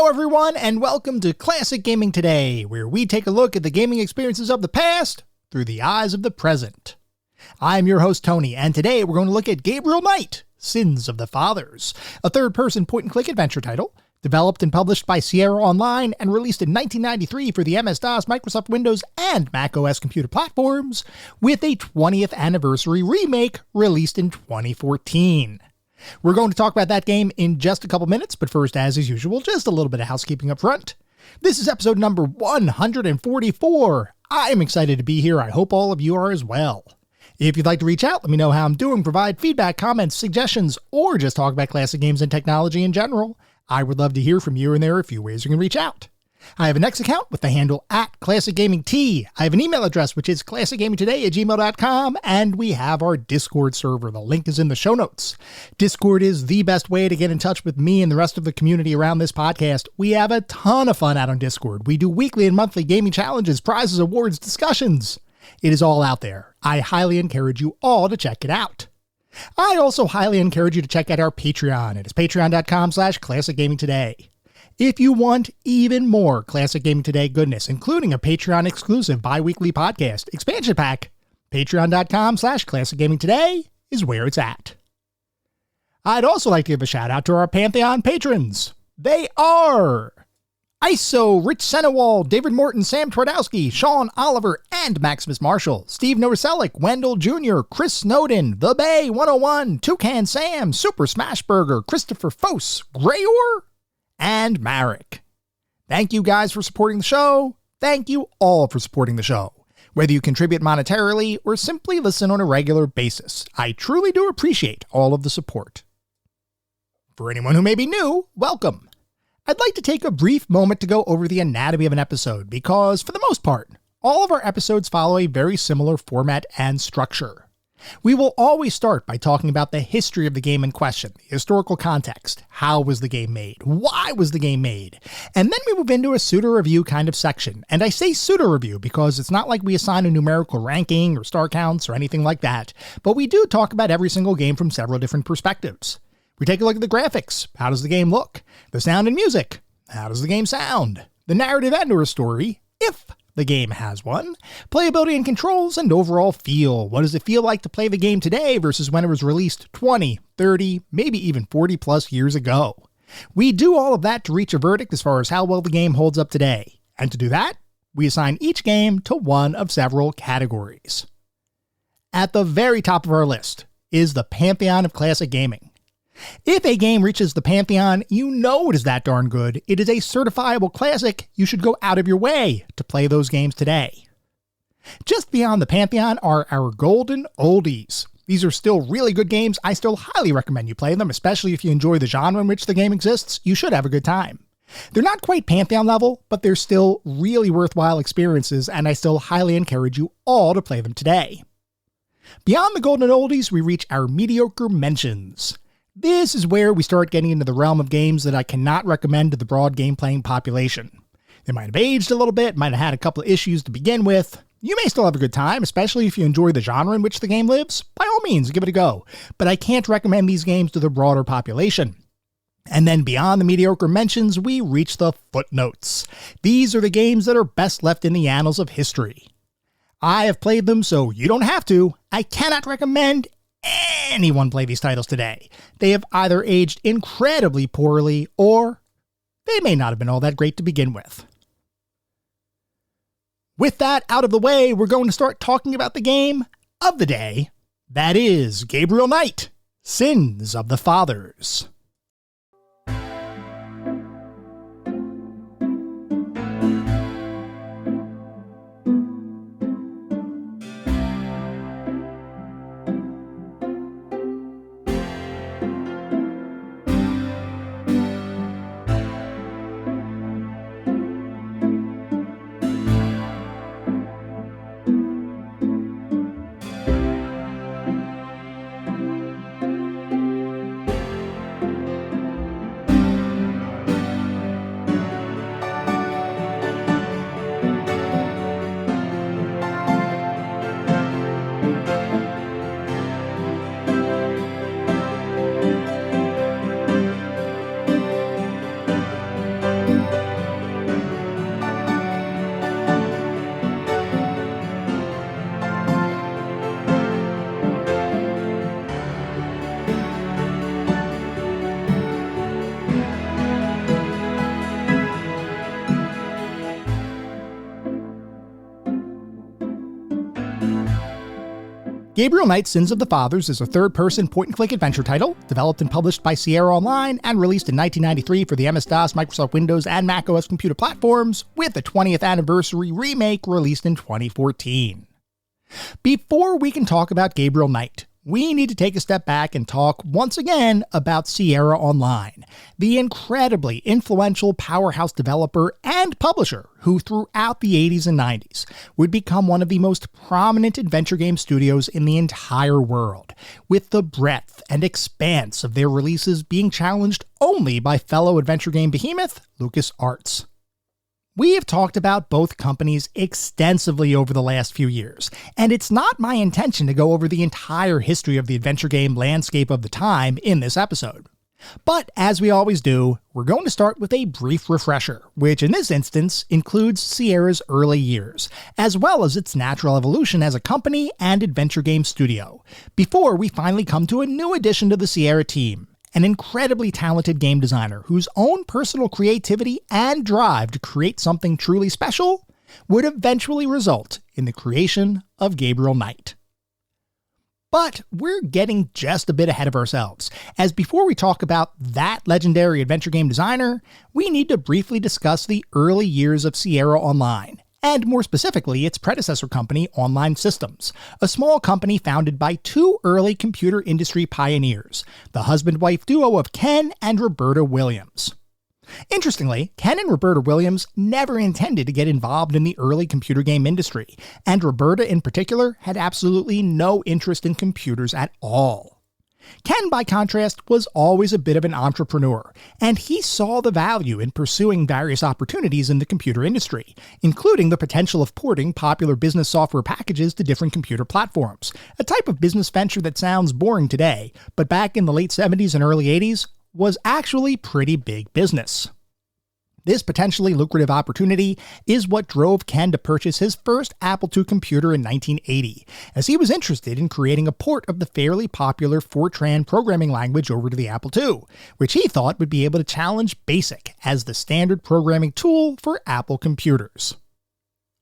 everyone, and welcome to Classic Gaming Today, where we take a look at the gaming experiences of the past through the eyes of the present. I'm your host, Tony, and today we're going to look at Gabriel Knight, Sins of the Fathers, a third-person point-and-click adventure title, developed and published by Sierra Online and released in 1993 for the MS-DOS, Microsoft Windows, and macOS computer platforms, with a 20th anniversary remake released in 2014. We're going to talk about that game in just a couple minutes, but first, as is usual, just a little bit of housekeeping up front. This is episode number 144. I'm excited to be here. I hope all of you are as well. If you'd like to reach out, let me know how I'm doing, provide feedback, comments, suggestions, or just talk about classic games and technology in general. I would love to hear from you, and there are a few ways you can reach out. I have an X account with the handle @ClassicGamingT. I have an email address, which is classicgamingtoday@gmail.com, and we have our Discord server. The link is in the show notes. Discord is the best way to get in touch with me and the rest of the community around this podcast. We have a ton of fun out on Discord. We do weekly and monthly gaming challenges, prizes, awards, discussions. It is all out there. I highly encourage you all to check it out. I also highly encourage you to check out our Patreon. It is patreon.com/classicgamingtoday. If you want even more Classic Gaming Today goodness, including a Patreon exclusive bi-weekly podcast expansion pack, patreon.com/classicgamingtoday is where it's at. I'd also like to give a shout out to our Pantheon patrons. They are ISO, Rich Senewald, David Morton, Sam Twardowski, Sean Oliver, and Maximus Marshall, Steve Novoselic, Wendell Jr., Chris Snowden, The Bay 101, Toucan Sam, Super Smashburger, Christopher Fose, Grayor, and Marek. Thank you guys for supporting the show. Thank you all for supporting the show, whether you contribute monetarily or simply listen on a regular basis. I truly do appreciate all of the support. For anyone who may be new, welcome. I'd like to take a brief moment to go over the anatomy of an episode because, for the most part, all of our episodes follow a very similar format and structure. We will always start by talking about the history of the game in question, the historical context, how was the game made, why was the game made, and then we move into a pseudo review kind of section. And I say pseudo review because it's not like we assign a numerical ranking or star counts or anything like that, but we do talk about every single game from several different perspectives. We take a look at the graphics, how does the game look, the sound and music, how does the game sound, the narrative and or story, if the game has one, playability and controls, and overall feel. What does it feel like to play the game today versus when it was released 20, 30, maybe even 40 plus years ago? We do all of that to reach a verdict as far as how well the game holds up today. And to do that, we assign each game to one of several categories. At the very top of our list is the Pantheon of Classic Gaming. If a game reaches the Pantheon, you know it is that darn good. It is a certifiable classic. You should go out of your way to play those games today. Just beyond the Pantheon are our golden oldies. These are still really good games. I still highly recommend you play them, especially if you enjoy the genre in which the game exists. You should have a good time. They're not quite Pantheon level, but they're still really worthwhile experiences, and I still highly encourage you all to play them today. Beyond the golden oldies, we reach our mediocre mentions. This is where we start getting into the realm of games that I cannot recommend to the broad game-playing population. They might have aged a little bit, might have had a couple of issues to begin with. You may still have a good time, especially if you enjoy the genre in which the game lives. By all means, give it a go. But I can't recommend these games to the broader population. And then beyond the mediocre mentions, we reach the footnotes. These are the games that are best left in the annals of history. I have played them, so you don't have to. I cannot recommend anyone play these titles today. They have either aged incredibly poorly or they may not have been all that great to begin with. With that out of the way, we're going to start talking about the game of the day. That is Gabriel Knight, Sins of the Fathers. Gabriel Knight Sins of the Fathers is a third-person point-and-click adventure title, developed and published by Sierra Online and released in 1993 for the MS-DOS, Microsoft Windows, and macOS computer platforms, with a 20th anniversary remake released in 2014. Before we can talk about Gabriel Knight, we need to take a step back and talk once again about Sierra Online, the incredibly influential powerhouse developer and publisher who throughout the 80s and 90s would become one of the most prominent adventure game studios in the entire world, with the breadth and expanse of their releases being challenged only by fellow adventure game behemoth LucasArts. We have talked about both companies extensively over the last few years, and it's not my intention to go over the entire history of the adventure game landscape of the time in this episode. But as we always do, we're going to start with a brief refresher, which in this instance includes Sierra's early years, as well as its natural evolution as a company and adventure game studio, before we finally come to a new addition to the Sierra team. An incredibly talented game designer whose own personal creativity and drive to create something truly special would eventually result in the creation of Gabriel Knight. But we're getting just a bit ahead of ourselves, as before we talk about that legendary adventure game designer, we need to briefly discuss the early years of Sierra Online, and more specifically its predecessor company, Online Systems, a small company founded by two early computer industry pioneers, the husband-wife duo of Ken and Roberta Williams. Interestingly, Ken and Roberta Williams never intended to get involved in the early computer game industry, and Roberta in particular had absolutely no interest in computers at all. Ken, by contrast, was always a bit of an entrepreneur, and he saw the value in pursuing various opportunities in the computer industry, including the potential of porting popular business software packages to different computer platforms, a type of business venture that sounds boring today, but back in the late 70s and early 80s was actually pretty big business. This potentially lucrative opportunity is what drove Ken to purchase his first Apple II computer in 1980, as he was interested in creating a port of the fairly popular Fortran programming language over to the Apple II, which he thought would be able to challenge BASIC as the standard programming tool for Apple computers.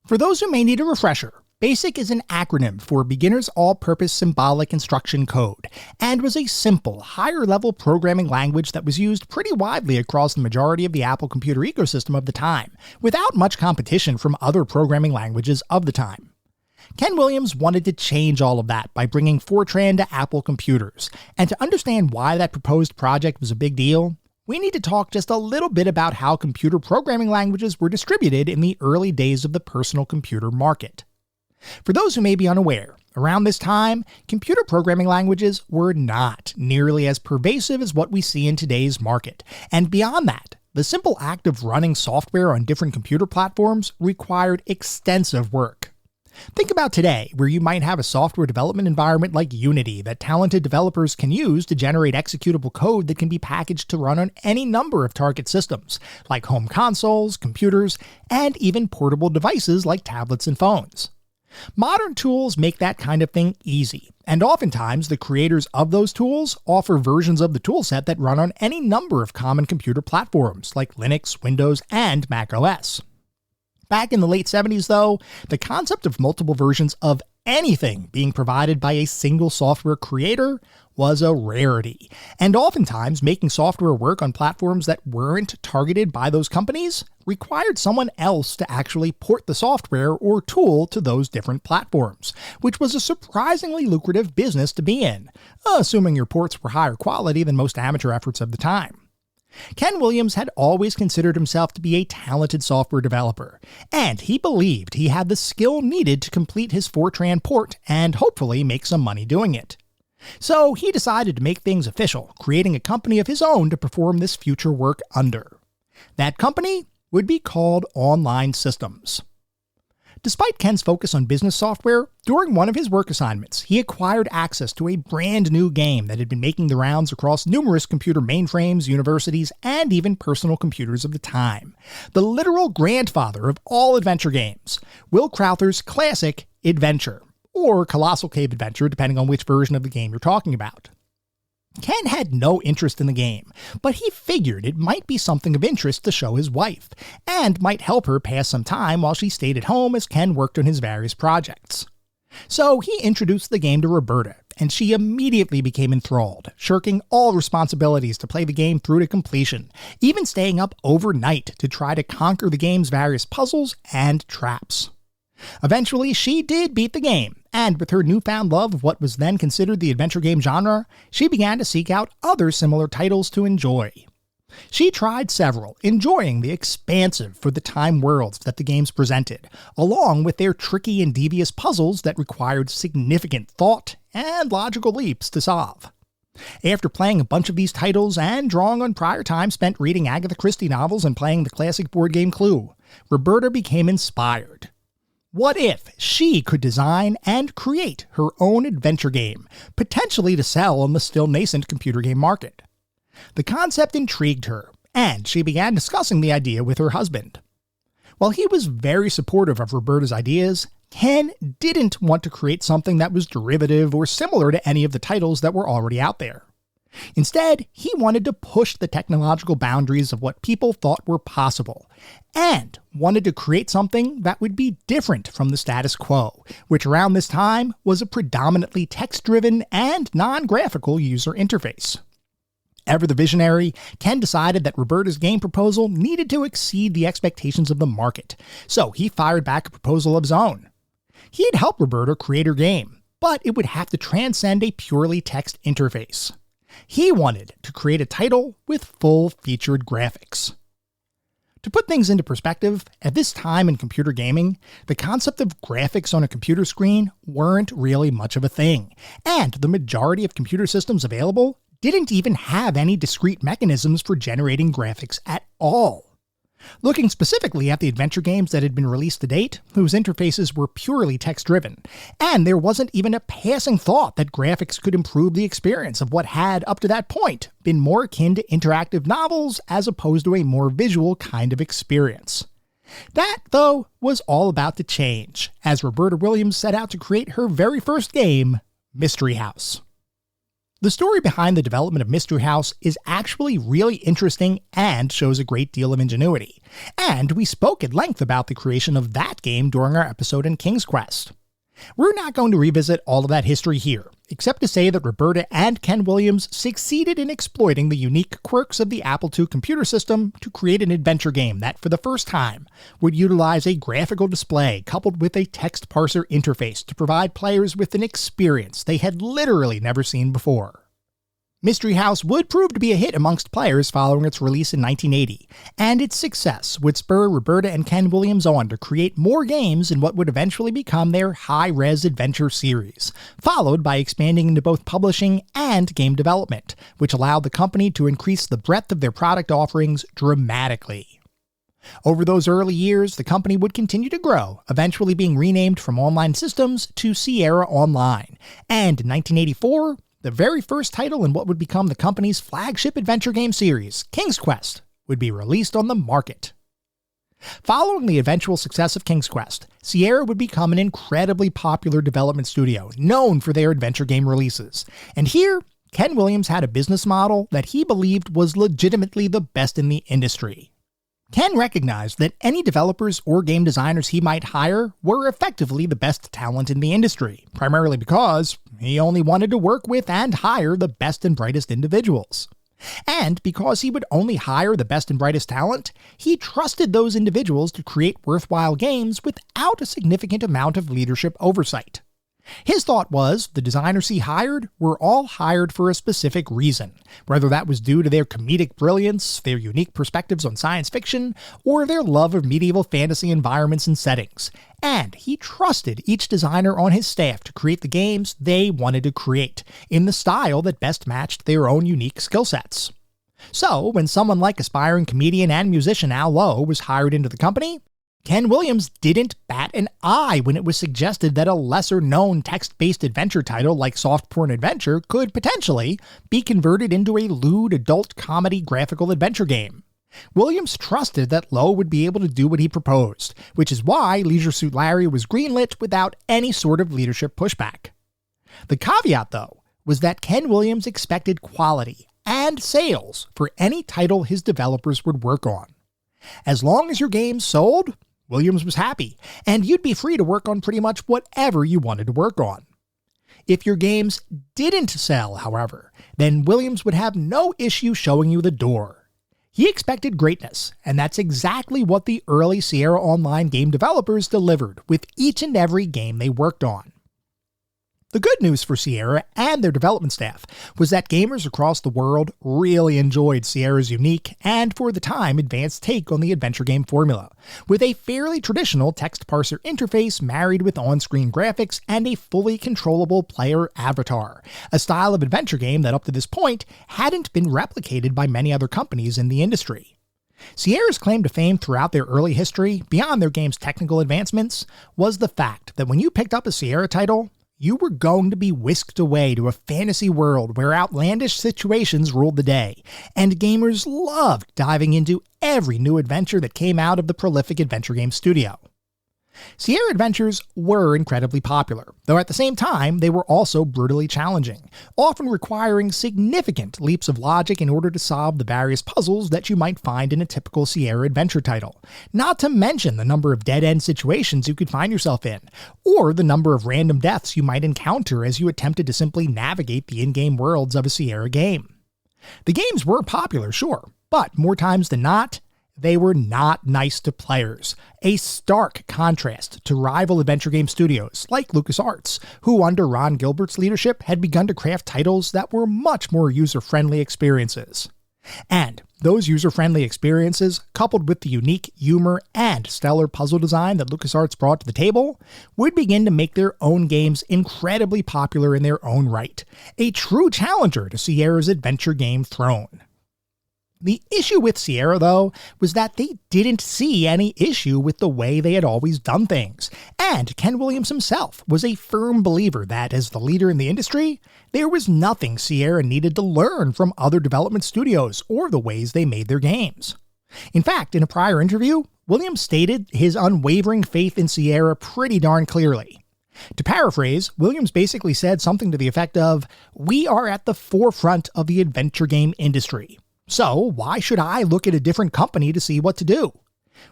For those who may need a refresher, BASIC is an acronym for Beginner's All-Purpose Symbolic Instruction Code, and was a simple, higher-level programming language that was used pretty widely across the majority of the Apple computer ecosystem of the time, without much competition from other programming languages of the time. Ken Williams wanted to change all of that by bringing Fortran to Apple computers, and to understand why that proposed project was a big deal, we need to talk just a little bit about how computer programming languages were distributed in the early days of the personal computer market. For those who may be unaware, around this time, computer programming languages were not nearly as pervasive as what we see in today's market, and beyond that, the simple act of running software on different computer platforms required extensive work. Think about today, where you might have a software development environment like Unity that talented developers can use to generate executable code that can be packaged to run on any number of target systems, like home consoles, computers, and even portable devices like tablets and phones. Modern tools make that kind of thing easy, and oftentimes the creators of those tools offer versions of the toolset that run on any number of common computer platforms like Linux, Windows, and macOS. Back in the late 70s, though, the concept of multiple versions of anything being provided by a single software creator was a rarity, and oftentimes making software work on platforms that weren't targeted by those companies required someone else to actually port the software or tool to those different platforms, which was a surprisingly lucrative business to be in, assuming your ports were higher quality than most amateur efforts of the time. Ken Williams had always considered himself to be a talented software developer, and he believed he had the skill needed to complete his Fortran port and hopefully make some money doing it. So he decided to make things official, creating a company of his own to perform this future work under. That company would be called Online Systems. Despite Ken's focus on business software, during one of his work assignments, he acquired access to a brand new game that had been making the rounds across numerous computer mainframes, universities, and even personal computers of the time. The literal grandfather of all adventure games, Will Crowther's classic Adventure, or Colossal Cave Adventure, depending on which version of the game you're talking about. Ken had no interest in the game, but he figured it might be something of interest to show his wife, and might help her pass some time while she stayed at home as Ken worked on his various projects. So he introduced the game to Roberta, and she immediately became enthralled, shirking all responsibilities to play the game through to completion, even staying up overnight to try to conquer the game's various puzzles and traps. Eventually, she did beat the game, and with her newfound love of what was then considered the adventure game genre, she began to seek out other similar titles to enjoy. She tried several, enjoying the expansive for the time worlds that the games presented, along with their tricky and devious puzzles that required significant thought and logical leaps to solve. After playing a bunch of these titles and drawing on prior time spent reading Agatha Christie novels and playing the classic board game Clue, Roberta became inspired. What if she could design and create her own adventure game, potentially to sell on the still nascent computer game market? The concept intrigued her, and she began discussing the idea with her husband. While he was very supportive of Roberta's ideas, Ken didn't want to create something that was derivative or similar to any of the titles that were already out there. Instead, he wanted to push the technological boundaries of what people thought were possible, and wanted to create something that would be different from the status quo, which around this time was a predominantly text-driven and non-graphical user interface. Ever the visionary, Ken decided that Roberta's game proposal needed to exceed the expectations of the market, so he fired back a proposal of his own. He'd help Roberta create her game, but it would have to transcend a purely text interface. He wanted to create a title with full-featured graphics. To put things into perspective, at this time in computer gaming, the concept of graphics on a computer screen weren't really much of a thing, and the majority of computer systems available didn't even have any discrete mechanisms for generating graphics at all. Looking specifically at the adventure games that had been released to date, whose interfaces were purely text-driven, and there wasn't even a passing thought that graphics could improve the experience of what had, up to that point, been more akin to interactive novels as opposed to a more visual kind of experience. That, though, was all about to change, as Roberta Williams set out to create her very first game, Mystery House. The story behind the development of Mystery House is actually really interesting and shows a great deal of ingenuity, and we spoke at length about the creation of that game during our episode in King's Quest. We're not going to revisit all of that history here, except to say that Roberta and Ken Williams succeeded in exploiting the unique quirks of the Apple II computer system to create an adventure game that, for the first time, would utilize a graphical display coupled with a text parser interface to provide players with an experience they had literally never seen before. Mystery House would prove to be a hit amongst players following its release in 1980, and its success would spur Roberta and Ken Williams on to create more games in what would eventually become their high-res adventure series, followed by expanding into both publishing and game development, which allowed the company to increase the breadth of their product offerings dramatically. Over those early years, the company would continue to grow, eventually being renamed from Online Systems to Sierra Online, and in 1984, the very first title in what would become the company's flagship adventure game series, King's Quest, would be released on the market. Following the eventual success of King's Quest, Sierra would become an incredibly popular development studio known for their adventure game releases, and here, Ken Williams had a business model that he believed was legitimately the best in the industry. Ken recognized that any developers or game designers he might hire were effectively the best talent in the industry, primarily because he only wanted to work with and hire the best and brightest individuals. And because he would only hire the best and brightest talent, he trusted those individuals to create worthwhile games without a significant amount of leadership oversight. His thought was the designers he hired were all hired for a specific reason, whether that was due to their comedic brilliance, their unique perspectives on science fiction, or their love of medieval fantasy environments and settings, and he trusted each designer on his staff to create the games they wanted to create, in the style that best matched their own unique skill sets. So, when someone like aspiring comedian and musician Al Lowe was hired into the company, Ken Williams didn't bat an eye when it was suggested that a lesser-known text-based adventure title like Soft Porn Adventure could potentially be converted into a lewd adult comedy graphical adventure game. Williams trusted that Lowe would be able to do what he proposed, which is why Leisure Suit Larry was greenlit without any sort of leadership pushback. The caveat, though, was that Ken Williams expected quality and sales for any title his developers would work on. As long as your game sold, Williams was happy, and you'd be free to work on pretty much whatever you wanted to work on. If your games didn't sell, however, then Williams would have no issue showing you the door. He expected greatness, and that's exactly what the early Sierra Online game developers delivered with each and every game they worked on. The good news for Sierra and their development staff was that gamers across the world really enjoyed Sierra's unique and, for the time, advanced take on the adventure game formula, with a fairly traditional text parser interface married with on-screen graphics and a fully controllable player avatar, a style of adventure game that up to this point hadn't been replicated by many other companies in the industry. Sierra's claim to fame throughout their early history, beyond their game's technical advancements, was the fact that when you picked up a Sierra title, you were going to be whisked away to a fantasy world where outlandish situations ruled the day, and gamers loved diving into every new adventure that came out of the prolific adventure game studio. Sierra adventures were incredibly popular, though at the same time they were also brutally challenging, often requiring significant leaps of logic in order to solve the various puzzles that you might find in a typical Sierra adventure title, not to mention the number of dead-end situations you could find yourself in, or the number of random deaths you might encounter as you attempted to simply navigate the in-game worlds of a Sierra game. The games were popular, sure, but more times than not, they were not nice to players, a stark contrast to rival adventure game studios like LucasArts, who under Ron Gilbert's leadership had begun to craft titles that were much more user-friendly experiences. And those user-friendly experiences, coupled with the unique humor and stellar puzzle design that LucasArts brought to the table, would begin to make their own games incredibly popular in their own right, a true challenger to Sierra's adventure game throne. The issue with Sierra, though, was that they didn't see any issue with the way they had always done things, and Ken Williams himself was a firm believer that, as the leader in the industry, there was nothing Sierra needed to learn from other development studios or the ways they made their games. In fact, in a prior interview, Williams stated his unwavering faith in Sierra pretty darn clearly. To paraphrase, Williams basically said something to the effect of, "We are at the forefront of the adventure game industry. So why should I look at a different company to see what to do?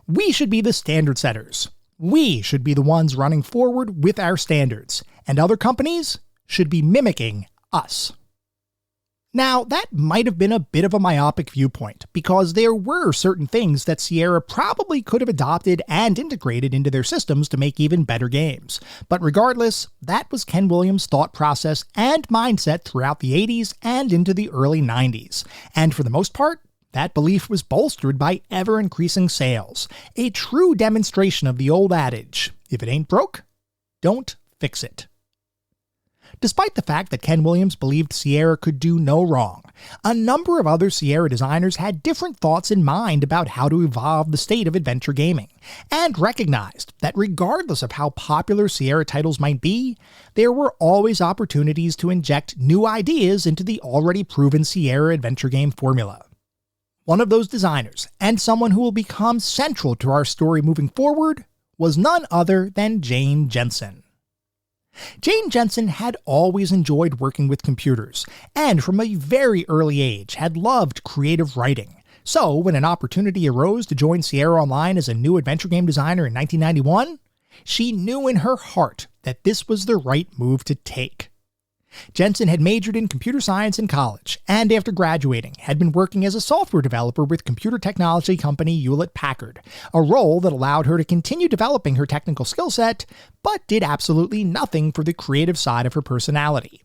We should be the standard setters. We should be the ones running forward with our standards, and other companies should be mimicking us." Now, that might have been a bit of a myopic viewpoint, because there were certain things that Sierra probably could have adopted and integrated into their systems to make even better games. But regardless, that was Ken Williams' thought process and mindset throughout the 80s and into the early 90s. And for the most part, that belief was bolstered by ever-increasing sales, a true demonstration of the old adage, if it ain't broke, don't fix it. Despite the fact that Ken Williams believed Sierra could do no wrong, a number of other Sierra designers had different thoughts in mind about how to evolve the state of adventure gaming, and recognized that regardless of how popular Sierra titles might be, there were always opportunities to inject new ideas into the already proven Sierra adventure game formula. One of those designers, and someone who will become central to our story moving forward, was none other than Jane Jensen. Jane Jensen had always enjoyed working with computers, and from a very early age had loved creative writing. So when an opportunity arose to join Sierra Online as a new adventure game designer in 1991, she knew in her heart that this was the right move to take. Jensen had majored in computer science in college, and after graduating had been working as a software developer with computer technology company Hewlett-Packard, a role that allowed her to continue developing her technical skill set, but did absolutely nothing for the creative side of her personality.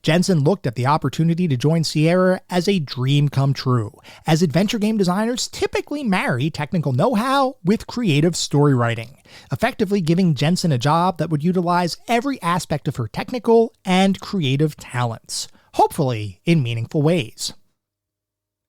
Jensen looked at the opportunity to join Sierra as a dream come true, as adventure game designers typically marry technical know-how with creative story writing, effectively giving Jensen a job that would utilize every aspect of her technical and creative talents, hopefully in meaningful ways.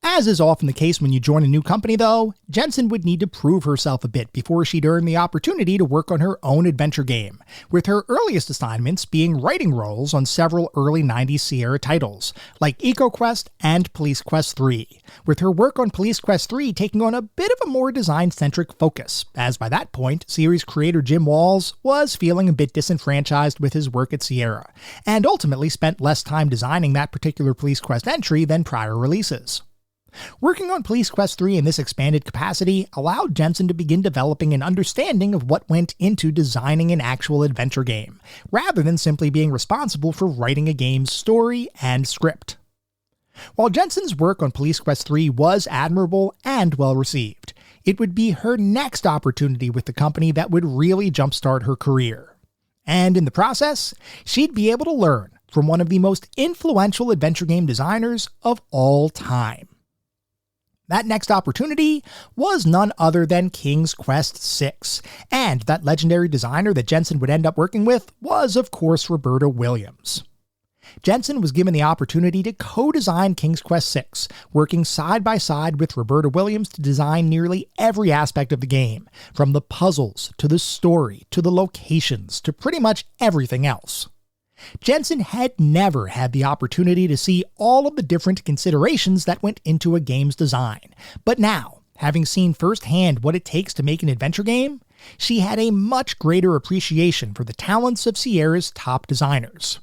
As is often the case when you join a new company, though, Jensen would need to prove herself a bit before she'd earn the opportunity to work on her own adventure game, with her earliest assignments being writing roles on several early 90s Sierra titles, like EcoQuest and Police Quest 3, with her work on Police Quest 3 taking on a bit of a more design-centric focus, as by that point, series creator Jim Walls was feeling a bit disenfranchised with his work at Sierra, and ultimately spent less time designing that particular Police Quest entry than prior releases. Working on Police Quest 3 in this expanded capacity allowed Jensen to begin developing an understanding of what went into designing an actual adventure game, rather than simply being responsible for writing a game's story and script. While Jensen's work on Police Quest 3 was admirable and well received, it would be her next opportunity with the company that would really jumpstart her career. And in the process, she'd be able to learn from one of the most influential adventure game designers of all time. That next opportunity was none other than King's Quest VI, and that legendary designer that Jensen would end up working with was, of course, Roberta Williams. Jensen was given the opportunity to co-design King's Quest VI, working side by side with Roberta Williams to design nearly every aspect of the game, from the puzzles, to the story, to the locations, to pretty much everything else. Jensen had never had the opportunity to see all of the different considerations that went into a game's design, but now, having seen firsthand what it takes to make an adventure game, she had a much greater appreciation for the talents of Sierra's top designers.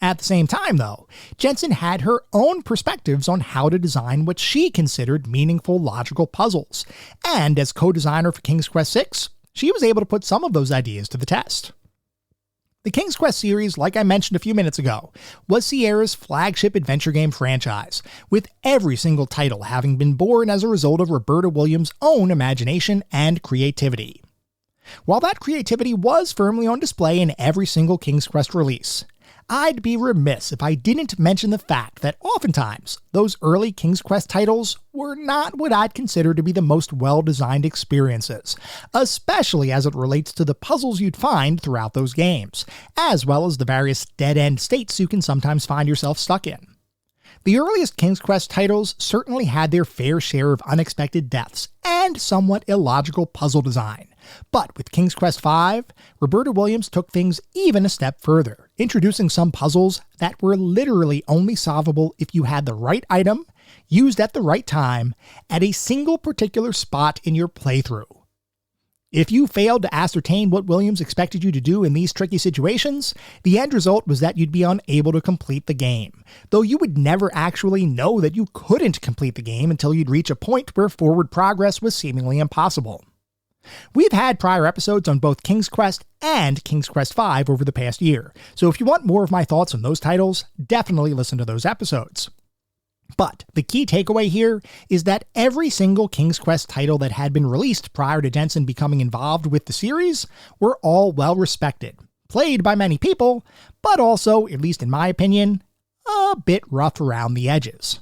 At the same time, though, Jensen had her own perspectives on how to design what she considered meaningful logical puzzles, and as co-designer for King's Quest VI, she was able to put some of those ideas to the test. The King's Quest series, like I mentioned a few minutes ago, was Sierra's flagship adventure game franchise, with every single title having been born as a result of Roberta Williams' own imagination and creativity. While that creativity was firmly on display in every single King's Quest release, I'd be remiss if I didn't mention the fact that oftentimes those early King's Quest titles were not what I'd consider to be the most well-designed experiences, especially as it relates to the puzzles you'd find throughout those games, as well as the various dead-end states you can sometimes find yourself stuck in. The earliest King's Quest titles certainly had their fair share of unexpected deaths and somewhat illogical puzzle design. But with King's Quest V, Roberta Williams took things even a step further, introducing some puzzles that were literally only solvable if you had the right item, used at the right time, at a single particular spot in your playthrough. If you failed to ascertain what Williams expected you to do in these tricky situations, the end result was that you'd be unable to complete the game, though you would never actually know that you couldn't complete the game until you'd reach a point where forward progress was seemingly impossible. We've had prior episodes on both King's Quest and King's Quest V over the past year, so if you want more of my thoughts on those titles, definitely listen to those episodes. But the key takeaway here is that every single King's Quest title that had been released prior to Jensen becoming involved with the series were all well respected, played by many people, but also, at least in my opinion, a bit rough around the edges.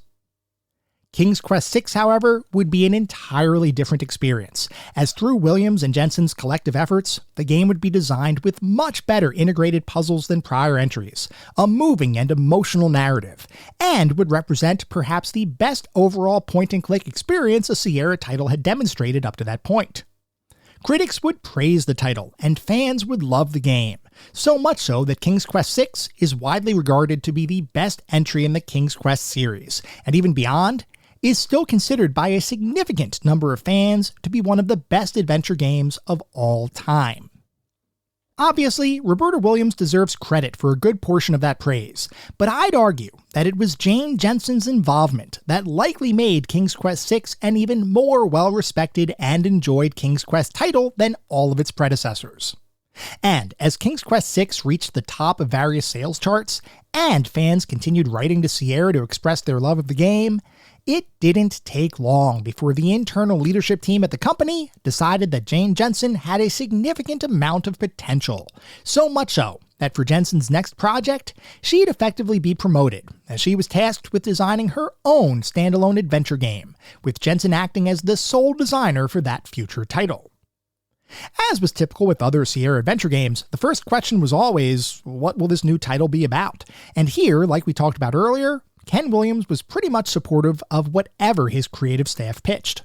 King's Quest VI, however, would be an entirely different experience, as through Williams and Jensen's collective efforts, the game would be designed with much better integrated puzzles than prior entries, a moving and emotional narrative, and would represent perhaps the best overall point-and-click experience a Sierra title had demonstrated up to that point. Critics would praise the title, and fans would love the game, so much so that King's Quest VI is widely regarded to be the best entry in the King's Quest series, and even beyond, is still considered by a significant number of fans to be one of the best adventure games of all time. Obviously, Roberta Williams deserves credit for a good portion of that praise, but I'd argue that it was Jane Jensen's involvement that likely made King's Quest VI an even more well-respected and enjoyed King's Quest title than all of its predecessors. And as King's Quest VI reached the top of various sales charts, and fans continued writing to Sierra to express their love of the game, it didn't take long before the internal leadership team at the company decided that Jane Jensen had a significant amount of potential, so much so that for Jensen's next project, she'd effectively be promoted, as she was tasked with designing her own standalone adventure game, with Jensen acting as the sole designer for that future title. As was typical with other Sierra adventure games, the first question was always, what will this new title be about? And here, like we talked about earlier, Ken Williams was pretty much supportive of whatever his creative staff pitched.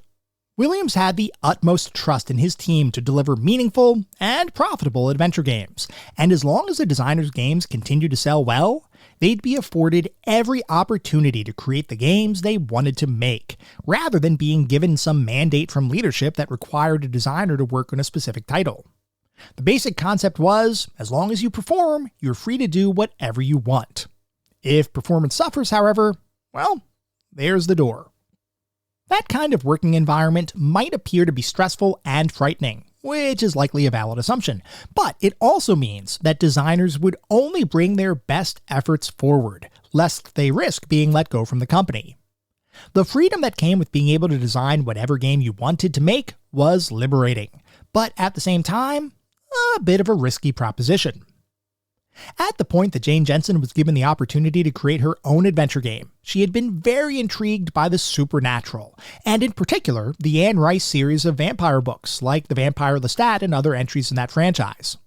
Williams had the utmost trust in his team to deliver meaningful and profitable adventure games, and as long as the designer's games continued to sell well, they'd be afforded every opportunity to create the games they wanted to make, rather than being given some mandate from leadership that required a designer to work on a specific title. The basic concept was, as long as you perform, you're free to do whatever you want. If performance suffers, however, well, there's the door. That kind of working environment might appear to be stressful and frightening, which is likely a valid assumption, but it also means that designers would only bring their best efforts forward, lest they risk being let go from the company. The freedom that came with being able to design whatever game you wanted to make was liberating, but at the same time, a bit of a risky proposition. At the point that Jane Jensen was given the opportunity to create her own adventure game, she had been very intrigued by the supernatural, and in particular, the Anne Rice series of vampire books, like The Vampire Lestat and other entries in that franchise.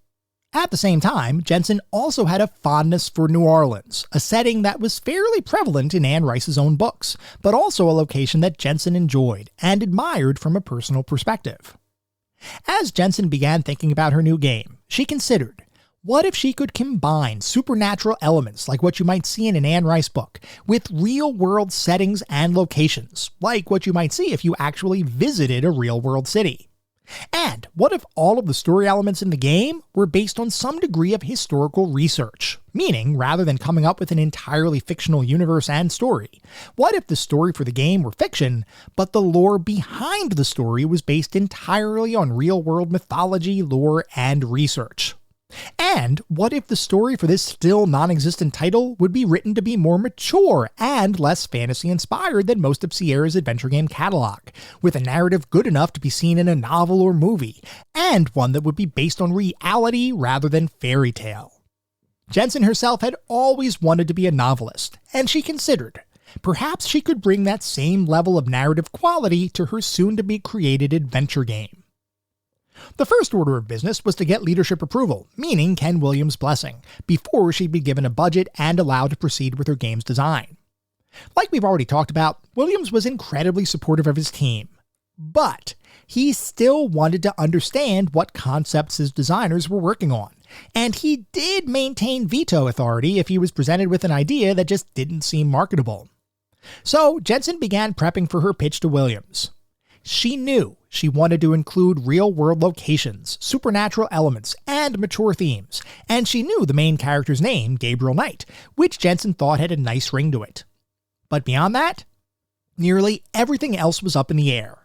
At the same time, Jensen also had a fondness for New Orleans, a setting that was fairly prevalent in Anne Rice's own books, but also a location that Jensen enjoyed and admired from a personal perspective. As Jensen began thinking about her new game, she considered, what if she could combine supernatural elements like what you might see in an Anne Rice book with real-world settings and locations, like what you might see if you actually visited a real-world city? And what if all of the story elements in the game were based on some degree of historical research? Meaning, rather than coming up with an entirely fictional universe and story, what if the story for the game were fiction, but the lore behind the story was based entirely on real-world mythology, lore, and research? And what if the story for this still non-existent title would be written to be more mature and less fantasy-inspired than most of Sierra's adventure game catalog, with a narrative good enough to be seen in a novel or movie, and one that would be based on reality rather than fairy tale? Jensen herself had always wanted to be a novelist, and she considered, perhaps she could bring that same level of narrative quality to her soon-to-be-created adventure game. The first order of business was to get leadership approval, meaning Ken Williams' blessing, before she'd be given a budget and allowed to proceed with her game's design. Like we've already talked about, Williams was incredibly supportive of his team, but he still wanted to understand what concepts his designers were working on, and he did maintain veto authority if he was presented with an idea that just didn't seem marketable. So Jensen began prepping for her pitch to Williams. She knew she wanted to include real-world locations, supernatural elements, and mature themes, and she knew the main character's name, Gabriel Knight, which Jensen thought had a nice ring to it. But beyond that, nearly everything else was up in the air.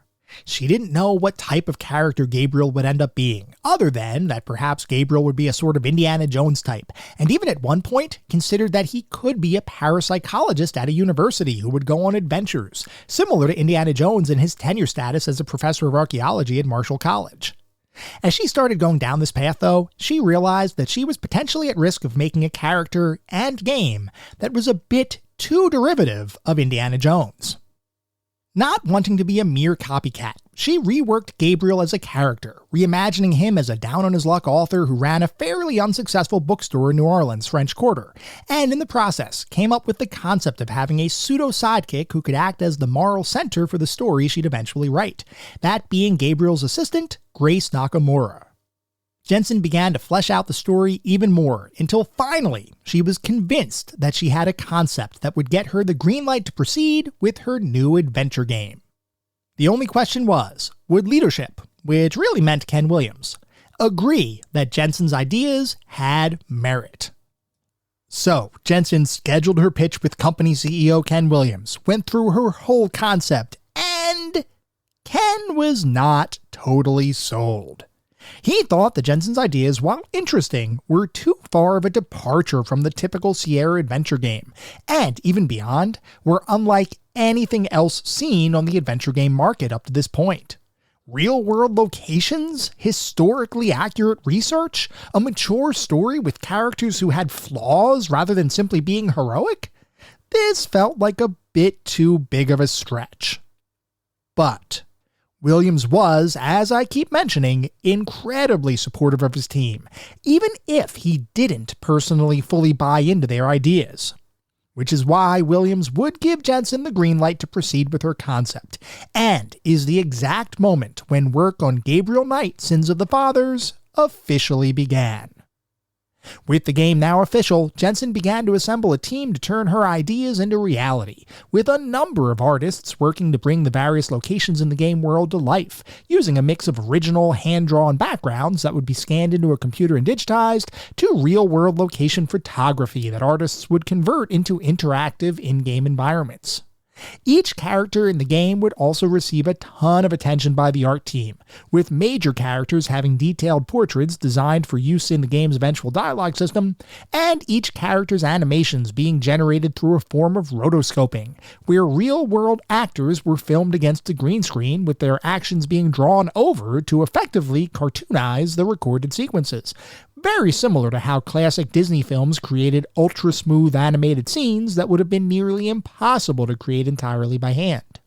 She didn't know what type of character Gabriel would end up being, other than that perhaps Gabriel would be a sort of Indiana Jones type, and even at one point considered that he could be a parapsychologist at a university who would go on adventures, similar to Indiana Jones in his tenure status as a professor of archaeology at Marshall College. As she started going down this path, though, she realized that she was potentially at risk of making a character and game that was a bit too derivative of Indiana Jones. Not wanting to be a mere copycat, she reworked Gabriel as a character, reimagining him as a down-on-his-luck author who ran a fairly unsuccessful bookstore in New Orleans, French Quarter, and in the process came up with the concept of having a pseudo-sidekick who could act as the moral center for the story she'd eventually write, that being Gabriel's assistant, Grace Nakamura. Jensen began to flesh out the story even more, until finally she was convinced that she had a concept that would get her the green light to proceed with her new adventure game. The only question was, would leadership, which really meant Ken Williams, agree that Jensen's ideas had merit? So, Jensen scheduled her pitch with company CEO Ken Williams, went through her whole concept, and Ken was not totally sold. He thought that Jensen's ideas, while interesting, were too far of a departure from the typical Sierra adventure game, and even beyond, were unlike anything else seen on the adventure game market up to this point. Real-world locations, historically accurate research, a mature story with characters who had flaws rather than simply being heroic? This felt like a bit too big of a stretch. But Williams was, as I keep mentioning, incredibly supportive of his team, even if he didn't personally fully buy into their ideas. Which is why Williams would give Jensen the green light to proceed with her concept, and is the exact moment when work on Gabriel Knight, Sins of the Fathers officially began. With the game now official, Jensen began to assemble a team to turn her ideas into reality, with a number of artists working to bring the various locations in the game world to life, using a mix of original, hand-drawn backgrounds that would be scanned into a computer and digitized, to real-world location photography that artists would convert into interactive in-game environments. Each character in the game would also receive a ton of attention by the art team, with major characters having detailed portraits designed for use in the game's eventual dialogue system, and each character's animations being generated through a form of rotoscoping, where real-world actors were filmed against a green screen with their actions being drawn over to effectively cartoonize the recorded sequences. Very similar to how classic Disney films created ultra-smooth animated scenes that would have been nearly impossible to create entirely by hand.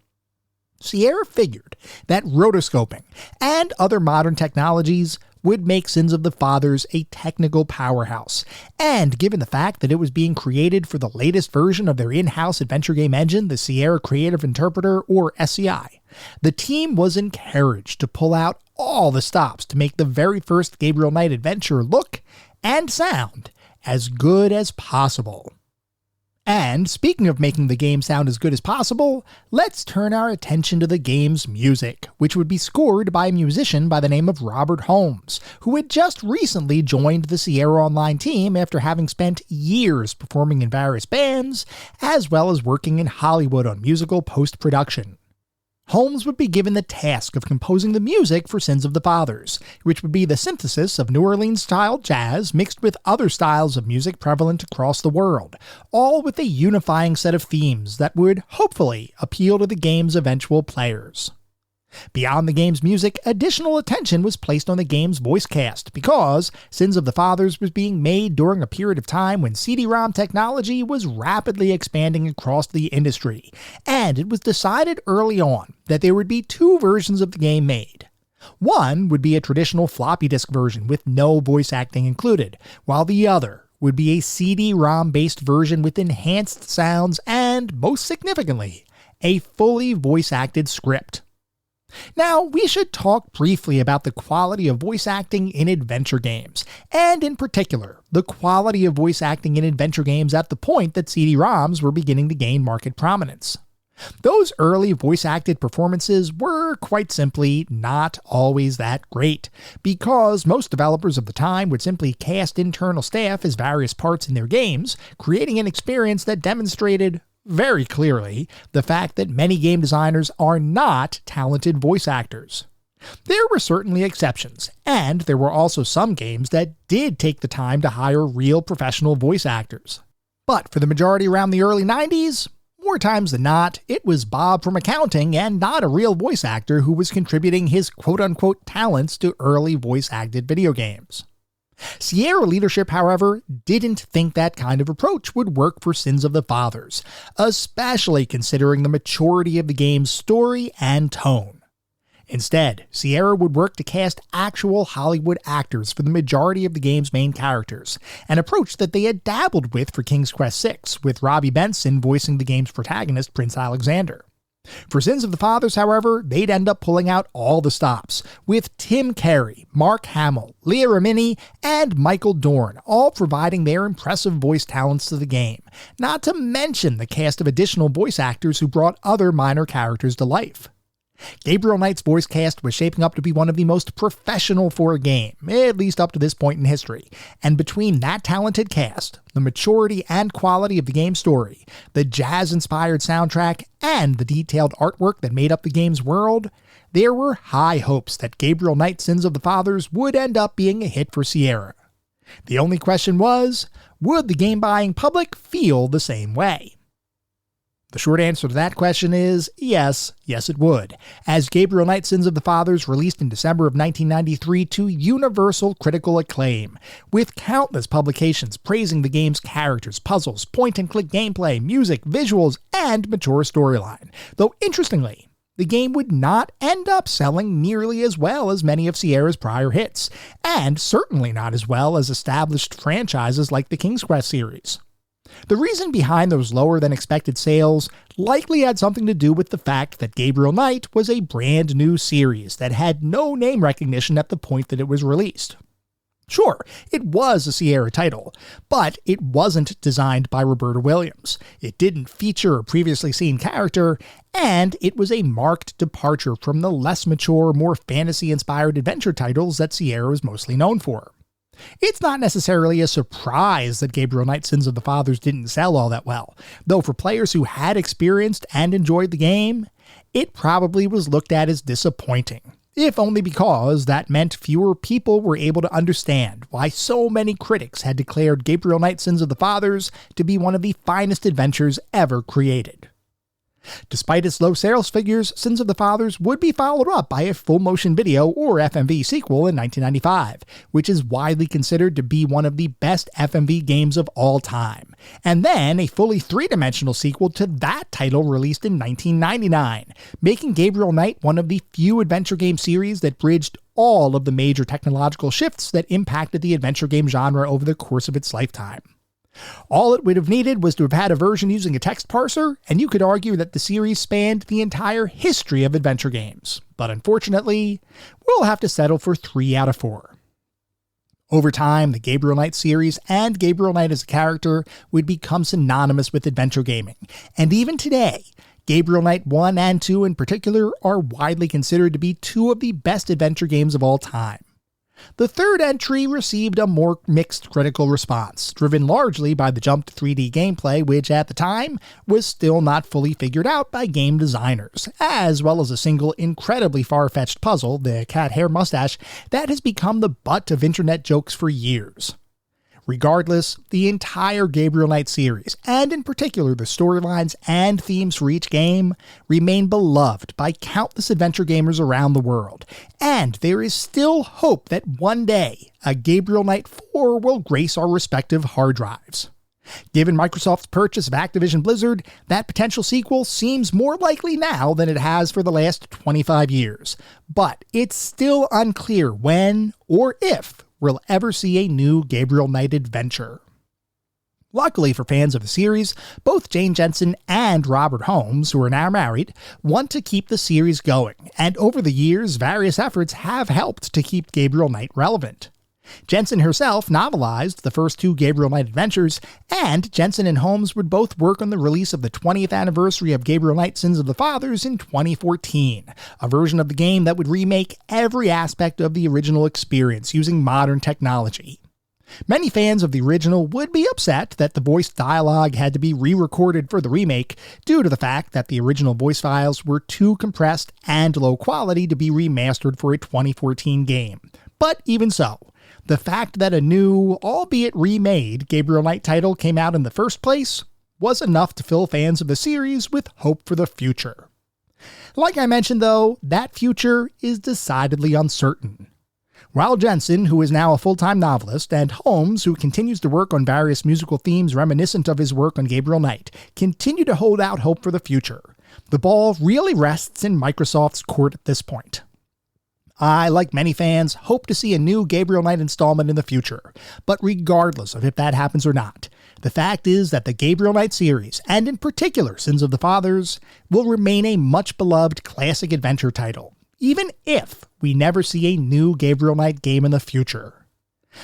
Sierra figured that rotoscoping and other modern technologies would make Sins of the Fathers a technical powerhouse, and given the fact that it was being created for the latest version of their in-house adventure game engine, the Sierra Creative Interpreter, or SCI, the team was encouraged to pull out all the stops to make the very first Gabriel Knight adventure look and sound as good as possible. And speaking of making the game sound as good as possible, let's turn our attention to the game's music, which would be scored by a musician by the name of Robert Holmes, who had just recently joined the Sierra Online team after having spent years performing in various bands, as well as working in Hollywood on musical post-production. Holmes would be given the task of composing the music for Sins of the Fathers, which would be the synthesis of New Orleans-style jazz mixed with other styles of music prevalent across the world, all with a unifying set of themes that would, hopefully, appeal to the game's eventual players. Beyond the game's music, additional attention was placed on the game's voice cast because Sins of the Fathers was being made during a period of time when CD-ROM technology was rapidly expanding across the industry, and it was decided early on that there would be two versions of the game made. One would be a traditional floppy disk version with no voice acting included, while the other would be a CD-ROM-based version with enhanced sounds and, most significantly, a fully voice-acted script. Now, we should talk briefly about the quality of voice acting in adventure games, and in particular, the quality of voice acting in adventure games at the point that CD-ROMs were beginning to gain market prominence. Those early voice-acted performances were, quite simply, not always that great, because most developers of the time would simply cast internal staff as various parts in their games, creating an experience that demonstrated very clearly the fact that many game designers are not talented voice actors. There were certainly exceptions, and there were also some games that did take the time to hire real professional voice actors. But for the majority around the early 90s, more times than not, it was Bob from accounting and not a real voice actor who was contributing his quote-unquote talents to early voice-acted video games. Sierra leadership, however, didn't think that kind of approach would work for Sins of the Fathers, especially considering the maturity of the game's story and tone. Instead, Sierra would work to cast actual Hollywood actors for the majority of the game's main characters, an approach that they had dabbled with for King's Quest VI, with Robbie Benson voicing the game's protagonist, Prince Alexander. For Sins of the Fathers, however, they'd end up pulling out all the stops, with Tim Carey, Mark Hamill, Leah Remini, and Michael Dorn all providing their impressive voice talents to the game, not to mention the cast of additional voice actors who brought other minor characters to life. Gabriel Knight's voice cast was shaping up to be one of the most professional for a game, at least up to this point in history, and between that talented cast, the maturity and quality of the game's story, the jazz-inspired soundtrack, and the detailed artwork that made up the game's world, there were high hopes that Gabriel Knight's Sins of the Fathers would end up being a hit for Sierra. The only question was, would the game-buying public feel the same way? The short answer to that question is yes it would, as Gabriel Knight's Sins of the Fathers released in December of 1993 to universal critical acclaim, with countless publications praising the game's characters, puzzles, point-and-click gameplay, music, visuals, and mature storyline. Though interestingly, the game would not end up selling nearly as well as many of Sierra's prior hits, and certainly not as well as established franchises like the King's Quest series. The reason behind those lower-than-expected sales likely had something to do with the fact that Gabriel Knight was a brand new series that had no name recognition at the point that it was released. Sure, it was a Sierra title, but it wasn't designed by Roberta Williams, it didn't feature a previously seen character, and it was a marked departure from the less mature, more fantasy-inspired adventure titles that Sierra was mostly known for. It's not necessarily a surprise that Gabriel Knight Sins of the Fathers didn't sell all that well, though for players who had experienced and enjoyed the game, it probably was looked at as disappointing, if only because that meant fewer people were able to understand why so many critics had declared Gabriel Knight Sins of the Fathers to be one of the finest adventures ever created. Despite its low sales figures, Sins of the Fathers would be followed up by a full-motion video or FMV sequel in 1995, which is widely considered to be one of the best FMV games of all time, and then a fully three-dimensional sequel to that title released in 1999, making Gabriel Knight one of the few adventure game series that bridged all of the major technological shifts that impacted the adventure game genre over the course of its lifetime. All it would have needed was to have had a version using a text parser, and you could argue that the series spanned the entire history of adventure games. But unfortunately, we'll have to settle for 3 out of 4. Over time, the Gabriel Knight series and Gabriel Knight as a character would become synonymous with adventure gaming, and even today, Gabriel Knight 1 and 2 in particular are widely considered to be 2 of the best adventure games of all time. The third entry received a more mixed critical response, driven largely by the jump to 3D gameplay, which at the time was still not fully figured out by game designers, as well as a single incredibly far-fetched puzzle, the cat hair mustache, that has become the butt of internet jokes for years. Regardless, the entire Gabriel Knight series, and in particular the storylines and themes for each game, remain beloved by countless adventure gamers around the world, and there is still hope that one day a Gabriel Knight 4 will grace our respective hard drives. Given Microsoft's purchase of Activision Blizzard, that potential sequel seems more likely now than it has for the last 25 years, but it's still unclear when or if we'll ever see a new Gabriel Knight adventure. Luckily for fans of the series, both Jane Jensen and Robert Holmes, who are now married, want to keep the series going, and over the years, various efforts have helped to keep Gabriel Knight relevant. Jensen herself novelized the first 2 Gabriel Knight adventures, and Jensen and Holmes would both work on the release of the 20th anniversary of Gabriel Knight Sins of the Fathers in 2014, a version of the game that would remake every aspect of the original experience using modern technology. Many fans of the original would be upset that the voice dialogue had to be re-recorded for the remake due to the fact that the original voice files were too compressed and low quality to be remastered for a 2014 game. But even so, the fact that a new, albeit remade, Gabriel Knight title came out in the first place was enough to fill fans of the series with hope for the future. Like I mentioned though, that future is decidedly uncertain. While Jensen, who is now a full-time novelist, and Holmes, who continues to work on various musical themes reminiscent of his work on Gabriel Knight, continue to hold out hope for the future, the ball really rests in Microsoft's court at this point. I, like many fans, hope to see a new Gabriel Knight installment in the future, but regardless of if that happens or not, the fact is that the Gabriel Knight series, and in particular Sins of the Fathers, will remain a much-beloved classic adventure title, even if we never see a new Gabriel Knight game in the future.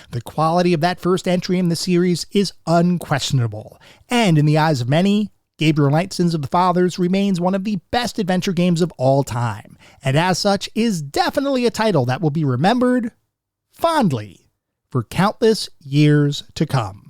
The quality of that first entry in the series is unquestionable, and in the eyes of many, Gabriel Knight Sins of the Fathers remains one of the best adventure games of all time, and as such is definitely a title that will be remembered fondly for countless years to come.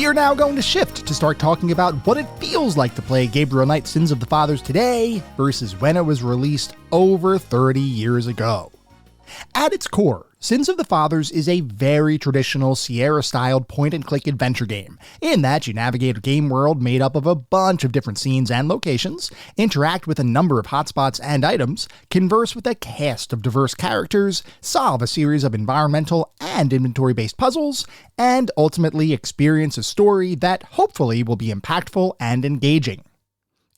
We are now going to shift to start talking about what it feels like to play Gabriel Knight Sins of the Fathers today versus when it was released over 30 years ago. At its core, Sins of the Fathers is a very traditional Sierra-styled point-and-click adventure game, in that you navigate a game world made up of a bunch of different scenes and locations, interact with a number of hotspots and items, converse with a cast of diverse characters, solve a series of environmental and inventory-based puzzles, and ultimately experience a story that hopefully will be impactful and engaging.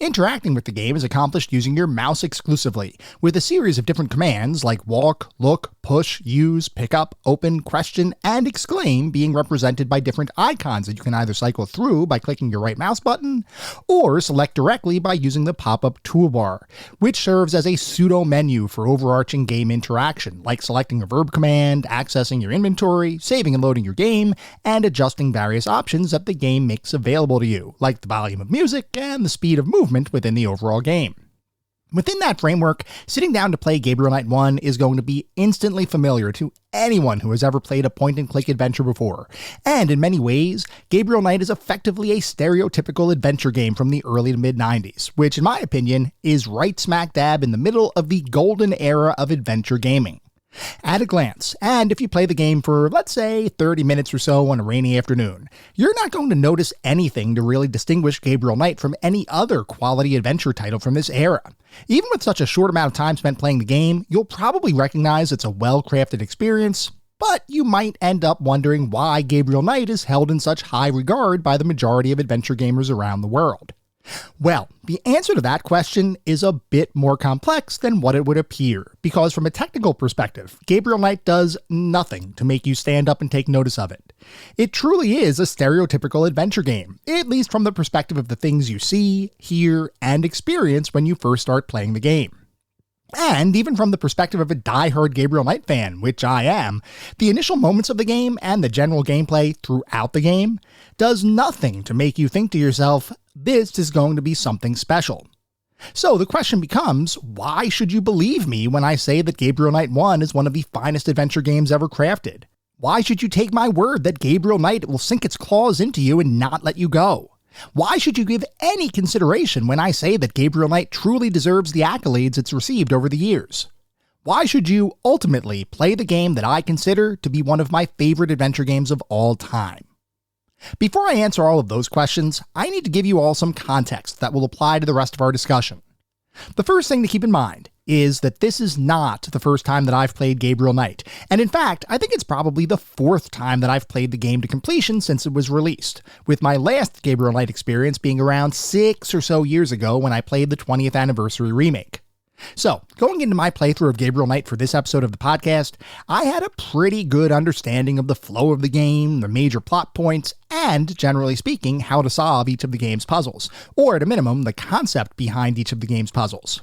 Interacting with the game is accomplished using your mouse exclusively, with a series of different commands like walk, look, push, use, pick up, open, question, and exclaim being represented by different icons that you can either cycle through by clicking your right mouse button, or select directly by using the pop-up toolbar, which serves as a pseudo-menu for overarching game interaction, like selecting a verb command, accessing your inventory, saving and loading your game, and adjusting various options that the game makes available to you, like the volume of music and the speed of movement within the overall game. Within that framework, sitting down to play Gabriel Knight 1 is going to be instantly familiar to anyone who has ever played a point-and-click adventure before, and in many ways, Gabriel Knight is effectively a stereotypical adventure game from the early to mid-90s, which in my opinion is right smack dab in the middle of the golden era of adventure gaming. At a glance, and if you play the game for, let's say, 30 minutes or so on a rainy afternoon, you're not going to notice anything to really distinguish Gabriel Knight from any other quality adventure title from this era. Even with such a short amount of time spent playing the game, you'll probably recognize it's a well-crafted experience, but you might end up wondering why Gabriel Knight is held in such high regard by the majority of adventure gamers around the world. Well, the answer to that question is a bit more complex than what it would appear, because from a technical perspective, Gabriel Knight does nothing to make you stand up and take notice of it. It truly is a stereotypical adventure game, at least from the perspective of the things you see, hear, and experience when you first start playing the game. And even from the perspective of a die-hard Gabriel Knight fan, which I am, the initial moments of the game and the general gameplay throughout the game does nothing to make you think to yourself, this is going to be something special. So the question becomes, why should you believe me when I say that Gabriel Knight 1 is one of the finest adventure games ever crafted? Why should you take my word that Gabriel Knight will sink its claws into you and not let you go? Why should you give any consideration when I say that Gabriel Knight truly deserves the accolades it's received over the years? Why should you ultimately play the game that I consider to be one of my favorite adventure games of all time? Before I answer all of those questions, I need to give you all some context that will apply to the rest of our discussion. The first thing to keep in mind is that this is not the first time that I've played Gabriel Knight, and in fact, I think it's probably the fourth time that I've played the game to completion since it was released, with my last Gabriel Knight experience being around 6 or so years ago when I played the 20th anniversary remake. So, going into my playthrough of Gabriel Knight for this episode of the podcast, I had a pretty good understanding of the flow of the game, the major plot points, and, generally speaking, how to solve each of the game's puzzles, or at a minimum, the concept behind each of the game's puzzles.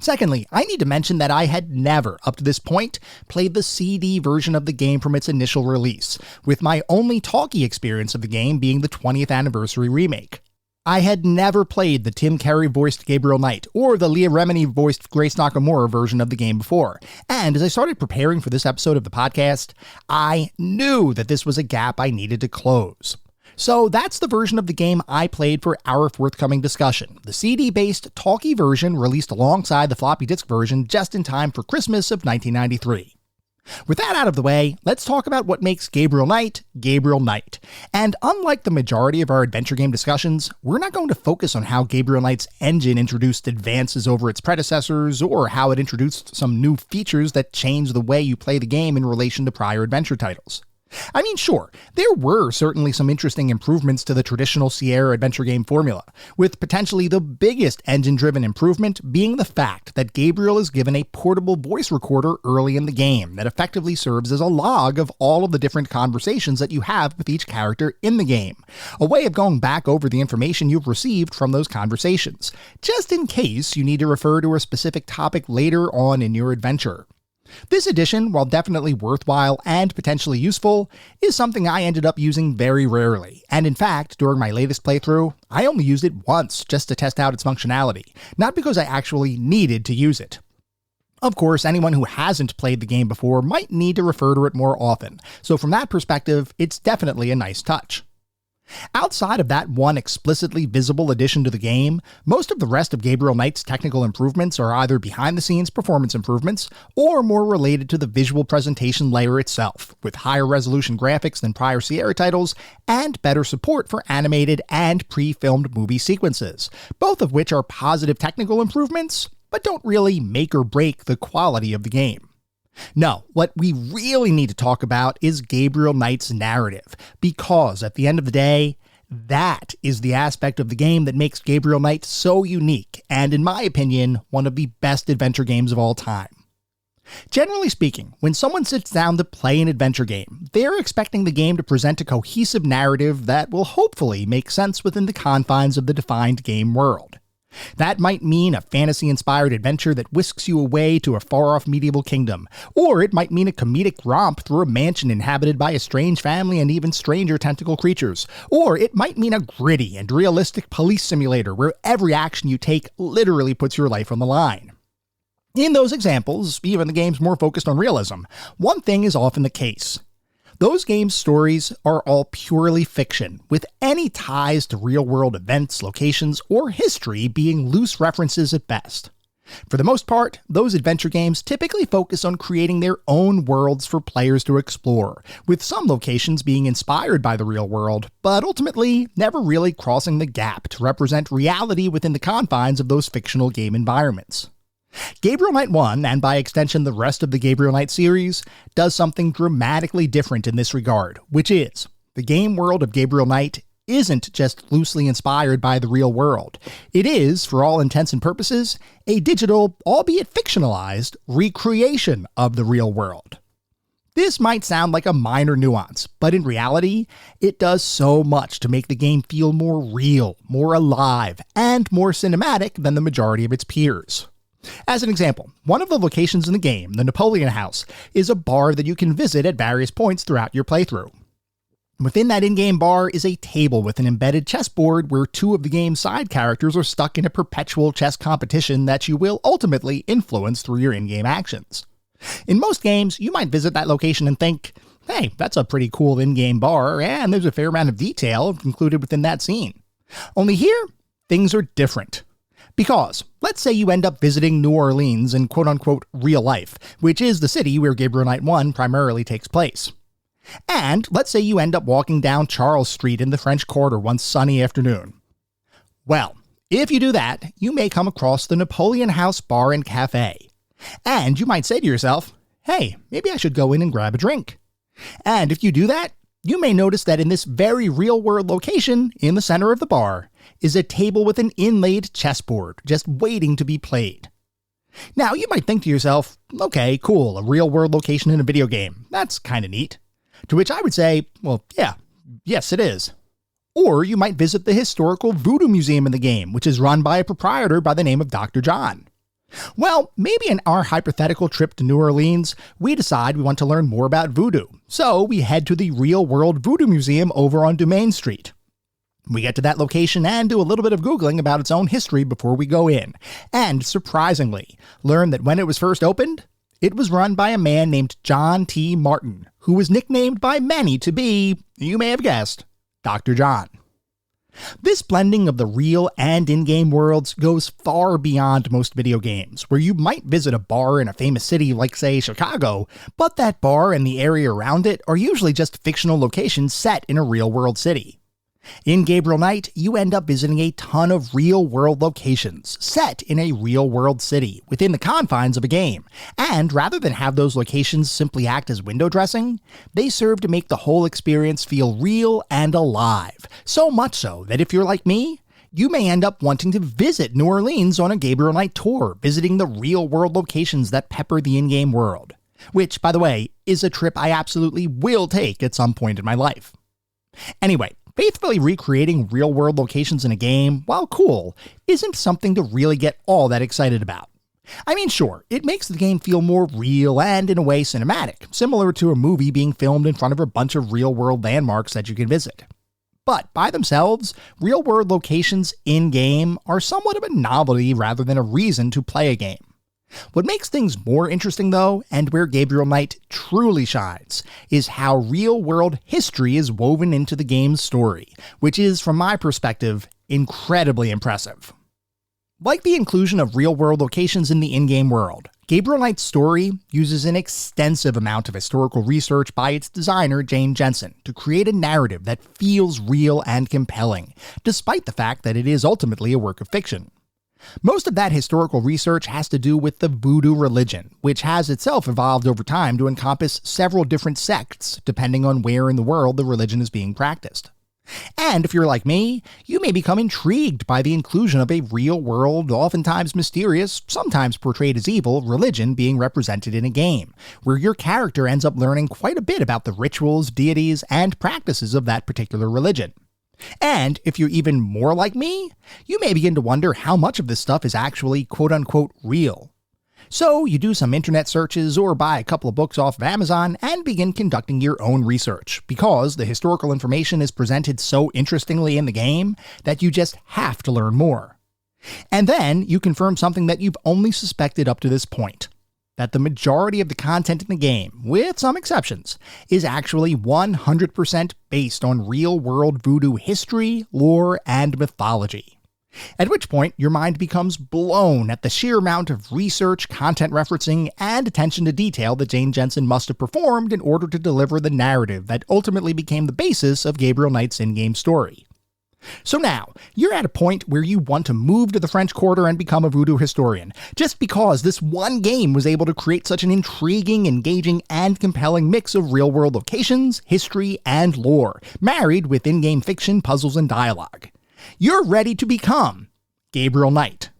Secondly, I need to mention that I had never, up to this point, played the CD version of the game from its initial release, with my only talkie experience of the game being the 20th anniversary remake. I had never played the Tim Curry-voiced Gabriel Knight or the Leah Remini-voiced Grace Nakamura version of the game before, and as I started preparing for this episode of the podcast, I knew that this was a gap I needed to close. So that's the version of the game I played for our forthcoming discussion, the CD-based talkie version released alongside the floppy disk version just in time for Christmas of 1993. With that out of the way, let's talk about what makes Gabriel Knight, Gabriel Knight. And unlike the majority of our adventure game discussions, we're not going to focus on how Gabriel Knight's engine introduced advances over its predecessors, or how it introduced some new features that change the way you play the game in relation to prior adventure titles. I mean, sure, there were certainly some interesting improvements to the traditional Sierra adventure game formula, with potentially the biggest engine-driven improvement being the fact that Gabriel is given a portable voice recorder early in the game that effectively serves as a log of all of the different conversations that you have with each character in the game, a way of going back over the information you've received from those conversations, just in case you need to refer to a specific topic later on in your adventure. This addition, while definitely worthwhile and potentially useful, is something I ended up using very rarely, and in fact, during my latest playthrough, I only used it once just to test out its functionality, not because I actually needed to use it. Of course, anyone who hasn't played the game before might need to refer to it more often, so from that perspective, it's definitely a nice touch. Outside of that one explicitly visible addition to the game, most of the rest of Gabriel Knight's technical improvements are either behind-the-scenes performance improvements or more related to the visual presentation layer itself, with higher resolution graphics than prior Sierra titles and better support for animated and pre-filmed movie sequences, both of which are positive technical improvements, but don't really make or break the quality of the game. No, what we really need to talk about is Gabriel Knight's narrative, because at the end of the day, that is the aspect of the game that makes Gabriel Knight so unique, and in my opinion, one of the best adventure games of all time. Generally speaking, when someone sits down to play an adventure game, they're expecting the game to present a cohesive narrative that will hopefully make sense within the confines of the defined game world. That might mean a fantasy-inspired adventure that whisks you away to a far-off medieval kingdom, or it might mean a comedic romp through a mansion inhabited by a strange family and even stranger tentacle creatures, or it might mean a gritty and realistic police simulator where every action you take literally puts your life on the line. In those examples, even the games more focused on realism, one thing is often the case. Those games' stories are all purely fiction, with any ties to real-world events, locations, or history being loose references at best. For the most part, those adventure games typically focus on creating their own worlds for players to explore, with some locations being inspired by the real world, but ultimately never really crossing the gap to represent reality within the confines of those fictional game environments. Gabriel Knight 1, and by extension the rest of the Gabriel Knight series, does something dramatically different in this regard, which is, the game world of Gabriel Knight isn't just loosely inspired by the real world. It is, for all intents and purposes, a digital, albeit fictionalized, recreation of the real world. This might sound like a minor nuance, but in reality, it does so much to make the game feel more real, more alive, and more cinematic than the majority of its peers. As an example, one of the locations in the game, the Napoleon House, is a bar that you can visit at various points throughout your playthrough. Within that in-game bar is a table with an embedded chessboard where two of the game's side characters are stuck in a perpetual chess competition that you will ultimately influence through your in-game actions. In most games, you might visit that location and think, hey, that's a pretty cool in-game bar, and there's a fair amount of detail included within that scene. Only here, things are different. Because, let's say you end up visiting New Orleans in quote-unquote real life, which is the city where Gabriel Knight 1 primarily takes place. And let's say you end up walking down Charles Street in the French Quarter one sunny afternoon. Well, if you do that, you may come across the Napoleon House Bar and Cafe. And you might say to yourself, hey, maybe I should go in and grab a drink. And if you do that, you may notice that in this very real-world location, in the center of the bar, is a table with an inlaid chessboard, just waiting to be played. Now, you might think to yourself, okay, cool, a real-world location in a video game. That's kind of neat. To which I would say, well, yeah, yes, it is. Or you might visit the historical Voodoo Museum in the game, which is run by a proprietor by the name of Dr. John. Well, maybe in our hypothetical trip to New Orleans, we decide we want to learn more about voodoo, so we head to the real-world Voodoo Museum over on Dumaine Street. We get to that location and do a little bit of Googling about its own history before we go in, and surprisingly, learn that when it was first opened, it was run by a man named John T. Martin, who was nicknamed by many to be, you may have guessed, Dr. John. This blending of the real and in-game worlds goes far beyond most video games, where you might visit a bar in a famous city like, say, Chicago, but that bar and the area around it are usually just fictional locations set in a real-world city. In Gabriel Knight, you end up visiting a ton of real-world locations, set in a real-world city, within the confines of a game, and rather than have those locations simply act as window dressing, they serve to make the whole experience feel real and alive, so much so that if you're like me, you may end up wanting to visit New Orleans on a Gabriel Knight tour, visiting the real-world locations that pepper the in-game world, which, by the way, is a trip I absolutely will take at some point in my life. Anyway, faithfully recreating real-world locations in a game, while cool, isn't something to really get all that excited about. I mean, sure, it makes the game feel more real and, in a way, cinematic, similar to a movie being filmed in front of a bunch of real-world landmarks that you can visit. But by themselves, real-world locations in-game are somewhat of a novelty rather than a reason to play a game. What makes things more interesting, though, and where Gabriel Knight truly shines, is how real-world history is woven into the game's story, which is, from my perspective, incredibly impressive. Like the inclusion of real-world locations in the in-game world, Gabriel Knight's story uses an extensive amount of historical research by its designer, Jane Jensen, to create a narrative that feels real and compelling, despite the fact that it is ultimately a work of fiction. Most of that historical research has to do with the Voodoo religion, which has itself evolved over time to encompass several different sects, depending on where in the world the religion is being practiced. And if you're like me, you may become intrigued by the inclusion of a real-world, oftentimes mysterious, sometimes portrayed as evil, religion being represented in a game, where your character ends up learning quite a bit about the rituals, deities, and practices of that particular religion. And if you're even more like me, you may begin to wonder how much of this stuff is actually quote-unquote real. So you do some internet searches or buy a couple of books off of Amazon and begin conducting your own research, because the historical information is presented so interestingly in the game that you just have to learn more. And then you confirm something that you've only suspected up to this point: that the majority of the content in the game, with some exceptions, is actually 100% based on real-world Voodoo history, lore, and mythology. At which point, your mind becomes blown at the sheer amount of research, content referencing, and attention to detail that Jane Jensen must have performed in order to deliver the narrative that ultimately became the basis of Gabriel Knight's in-game story. So now, you're at a point where you want to move to the French Quarter and become a Voodoo historian, just because this one game was able to create such an intriguing, engaging, and compelling mix of real-world locations, history, and lore, married with in-game fiction, puzzles, and dialogue. You're ready to become Gabriel Knight.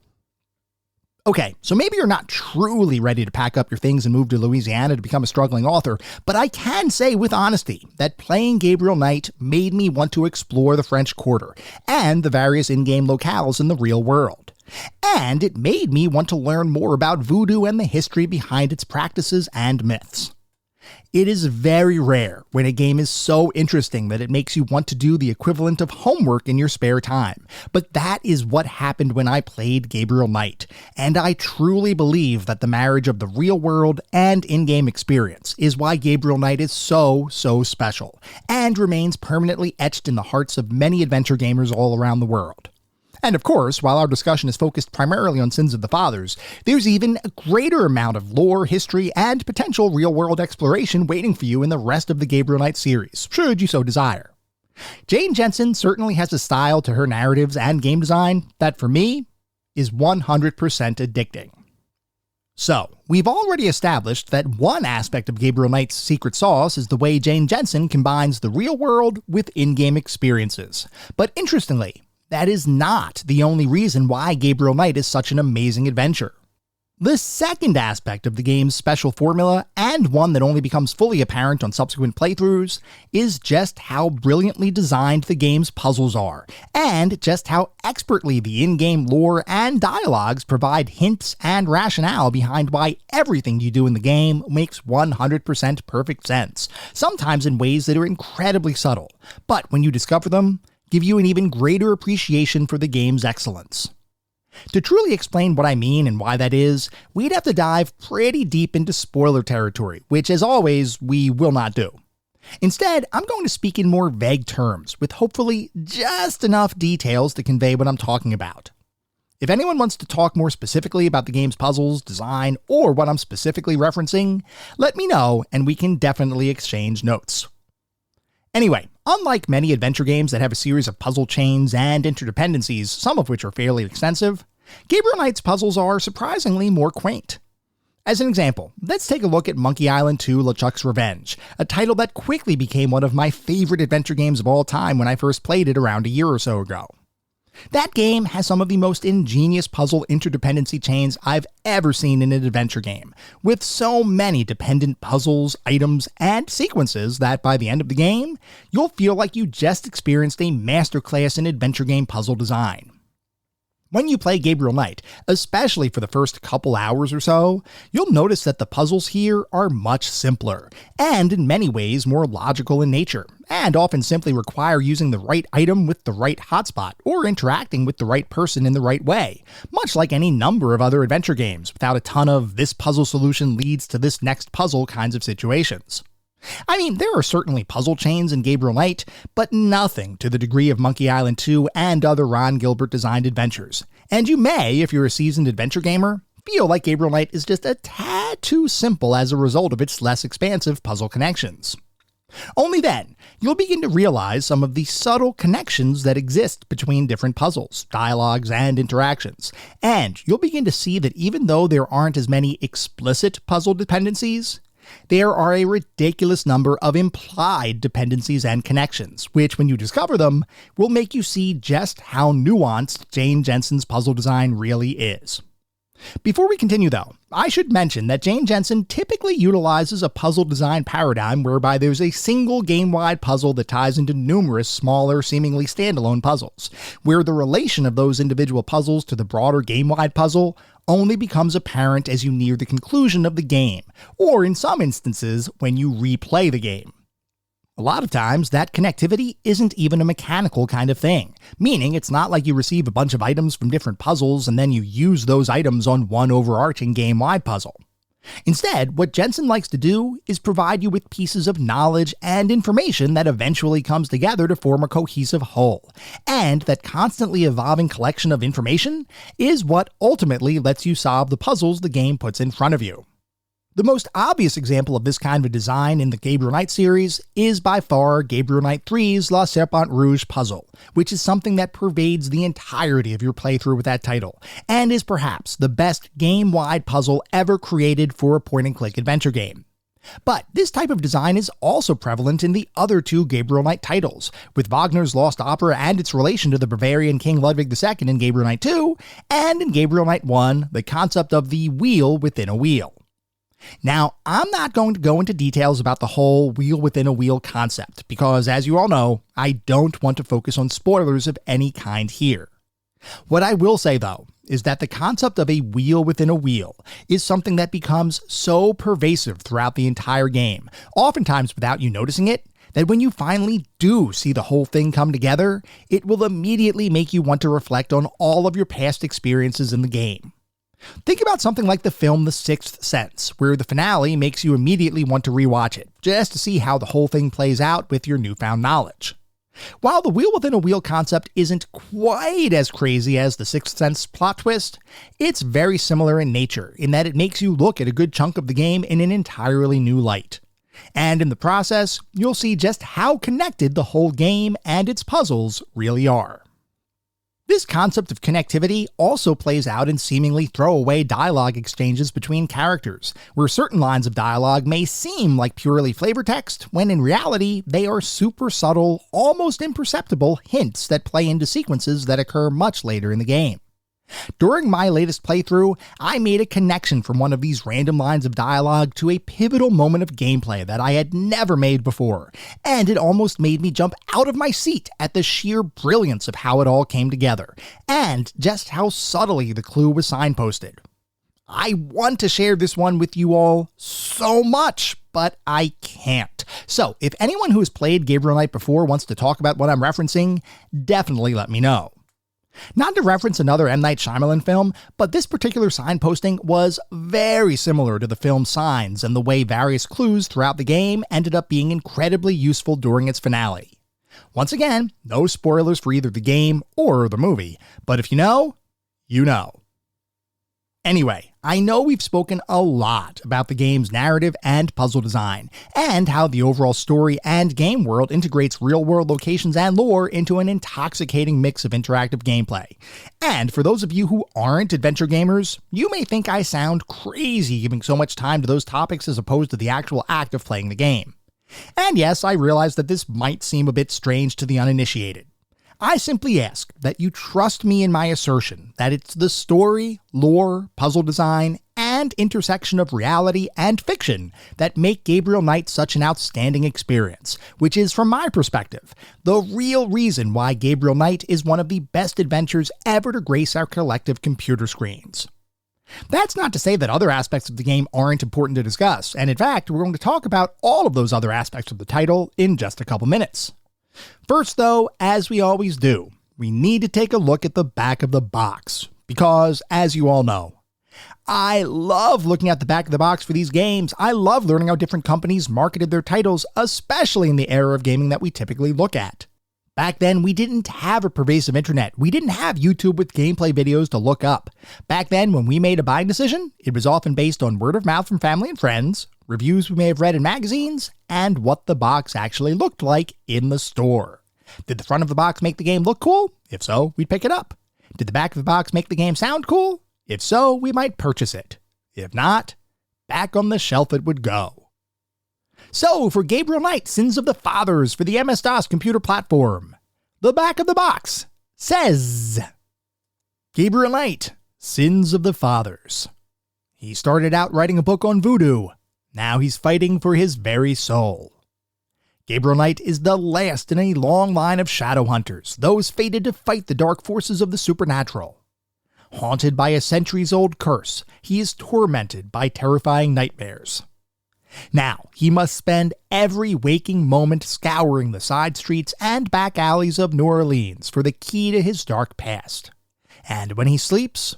Okay, so maybe you're not truly ready to pack up your things and move to Louisiana to become a struggling author, but I can say with honesty that playing Gabriel Knight made me want to explore the French Quarter and the various in-game locales in the real world. And it made me want to learn more about Voodoo and the history behind its practices and myths. It is very rare when a game is so interesting that it makes you want to do the equivalent of homework in your spare time, but that is what happened when I played Gabriel Knight, and I truly believe that the marriage of the real world and in-game experience is why Gabriel Knight is so special, and remains permanently etched in the hearts of many adventure gamers all around the world. And of course, while our discussion is focused primarily on Sins of the Fathers, there's even a greater amount of lore, history, and potential real-world exploration waiting for you in the rest of the Gabriel Knight series, should you so desire. Jane Jensen certainly has a style to her narratives and game design that, for me, is 100% addicting. So, we've already established that one aspect of Gabriel Knight's secret sauce is the way Jane Jensen combines the real world with in-game experiences. But interestingly, that is not the only reason why Gabriel Knight is such an amazing adventure. The second aspect of the game's special formula, and one that only becomes fully apparent on subsequent playthroughs, is just how brilliantly designed the game's puzzles are, and just how expertly the in-game lore and dialogues provide hints and rationale behind why everything you do in the game makes 100% perfect sense, sometimes in ways that are incredibly subtle, but when you discover them, give you an even greater appreciation for the game's excellence. To truly explain what I mean and why that is, we'd have to dive pretty deep into spoiler territory, which as always, we will not do. Instead, I'm going to speak in more vague terms, with hopefully just enough details to convey what I'm talking about. If anyone wants to talk more specifically about the game's puzzles, design, or what I'm specifically referencing, let me know and we can definitely exchange notes. Anyway, unlike many adventure games that have a series of puzzle chains and interdependencies, some of which are fairly extensive, Gabriel Knight's puzzles are surprisingly more quaint. As an example, let's take a look at Monkey Island 2: LeChuck's Revenge, a title that quickly became one of my favorite adventure games of all time when I first played it around a year or so ago. That game has some of the most ingenious puzzle interdependency chains I've ever seen in an adventure game, with so many dependent puzzles, items, and sequences that by the end of the game, you'll feel like you just experienced a masterclass in adventure game puzzle design. When you play Gabriel Knight, especially for the first couple hours or so, you'll notice that the puzzles here are much simpler, and in many ways more logical in nature, and often simply require using the right item with the right hotspot, or interacting with the right person in the right way, much like any number of other adventure games, without a ton of this puzzle solution leads to this next puzzle kinds of situations. I mean, there are certainly puzzle chains in Gabriel Knight, but nothing to the degree of Monkey Island 2 and other Ron Gilbert-designed adventures. And you may, if you're a seasoned adventure gamer, feel like Gabriel Knight is just a tad too simple as a result of its less expansive puzzle connections. Only then, you'll begin to realize some of the subtle connections that exist between different puzzles, dialogues, and interactions, and you'll begin to see that even though there aren't as many explicit puzzle dependencies, there are a ridiculous number of implied dependencies and connections, which, when you discover them, will make you see just how nuanced Jane Jensen's puzzle design really is. Before we continue, though, I should mention that Jane Jensen typically utilizes a puzzle design paradigm whereby there's a single game-wide puzzle that ties into numerous smaller, seemingly standalone puzzles, where the relation of those individual puzzles to the broader game-wide puzzle only becomes apparent as you near the conclusion of the game, or in some instances, when you replay the game. A lot of times, that connectivity isn't even a mechanical kind of thing, meaning it's not like you receive a bunch of items from different puzzles and then you use those items on one overarching game-wide puzzle. Instead, what Jensen likes to do is provide you with pieces of knowledge and information that eventually comes together to form a cohesive whole, and that constantly evolving collection of information is what ultimately lets you solve the puzzles the game puts in front of you. The most obvious example of this kind of design in the Gabriel Knight series is by far Gabriel Knight 3's La Serpent Rouge puzzle, which is something that pervades the entirety of your playthrough with that title, and is perhaps the best game-wide puzzle ever created for a point-and-click adventure game. But this type of design is also prevalent in the other two Gabriel Knight titles, with Wagner's Lost Opera and its relation to the Bavarian King Ludwig II in Gabriel Knight 2, and in Gabriel Knight 1, the concept of the wheel within a wheel. Now, I'm not going to go into details about the whole wheel within a wheel concept, because as you all know, I don't want to focus on spoilers of any kind here. What I will say, though, is that the concept of a wheel within a wheel is something that becomes so pervasive throughout the entire game, oftentimes without you noticing it, that when you finally do see the whole thing come together, it will immediately make you want to reflect on all of your past experiences in the game. Think about something like the film The Sixth Sense, where the finale makes you immediately want to rewatch it, just to see how the whole thing plays out with your newfound knowledge. While the wheel within a wheel concept isn't quite as crazy as the Sixth Sense plot twist, it's very similar in nature, in that it makes you look at a good chunk of the game in an entirely new light. And in the process, you'll see just how connected the whole game and its puzzles really are. This concept of connectivity also plays out in seemingly throwaway dialogue exchanges between characters, where certain lines of dialogue may seem like purely flavor text, when in reality they are super subtle, almost imperceptible hints that play into sequences that occur much later in the game. During my latest playthrough, I made a connection from one of these random lines of dialogue to a pivotal moment of gameplay that I had never made before, and it almost made me jump out of my seat at the sheer brilliance of how it all came together, and just how subtly the clue was signposted. I want to share this one with you all so much, but I can't. So if anyone who has played Gabriel Knight before wants to talk about what I'm referencing, definitely let me know. Not to reference another M. Night Shyamalan film, but this particular signposting was very similar to the film Signs and the way various clues throughout the game ended up being incredibly useful during its finale. Once again, no spoilers for either the game or the movie, but if you know, you know. Anyway, I know we've spoken a lot about the game's narrative and puzzle design, and how the overall story and game world integrates real-world locations and lore into an intoxicating mix of interactive gameplay. And for those of you who aren't adventure gamers, you may think I sound crazy giving so much time to those topics as opposed to the actual act of playing the game. And yes, I realize that this might seem a bit strange to the uninitiated. I simply ask that you trust me in my assertion that it's the story, lore, puzzle design, and and intersection of reality and fiction that make Gabriel Knight such an outstanding experience, which is, from my perspective, the real reason why Gabriel Knight is one of the best adventures ever to grace our collective computer screens. That's not to say that other aspects of the game aren't important to discuss, and in fact, we're going to talk about all of those other aspects of the title in just a couple minutes. First though, as we always do, we need to take a look at the back of the box, because, as you all know, I love looking at the back of the box for these games. I love learning how different companies marketed their titles, especially in the era of gaming that we typically look at. Back then, we didn't have a pervasive internet. We didn't have YouTube with gameplay videos to look up. Back then, when we made a buying decision, it was often based on word of mouth from family and friends, reviews we may have read in magazines, and what the box actually looked like in the store. Did the front of the box make the game look cool? If so, we'd pick it up. Did the back of the box make the game sound cool? If so, we might purchase it. If not, back on the shelf it would go. So, for Gabriel Knight, Sins of the Fathers for the MS-DOS computer platform, the back of the box says, Gabriel Knight, Sins of the Fathers. He started out writing a book on Voodoo. Now he's fighting for his very soul. Gabriel Knight is the last in a long line of shadow hunters, those fated to fight the dark forces of the supernatural. Haunted by a centuries-old curse, he is tormented by terrifying nightmares. Now, he must spend every waking moment scouring the side streets and back alleys of New Orleans for the key to his dark past. And when he sleeps,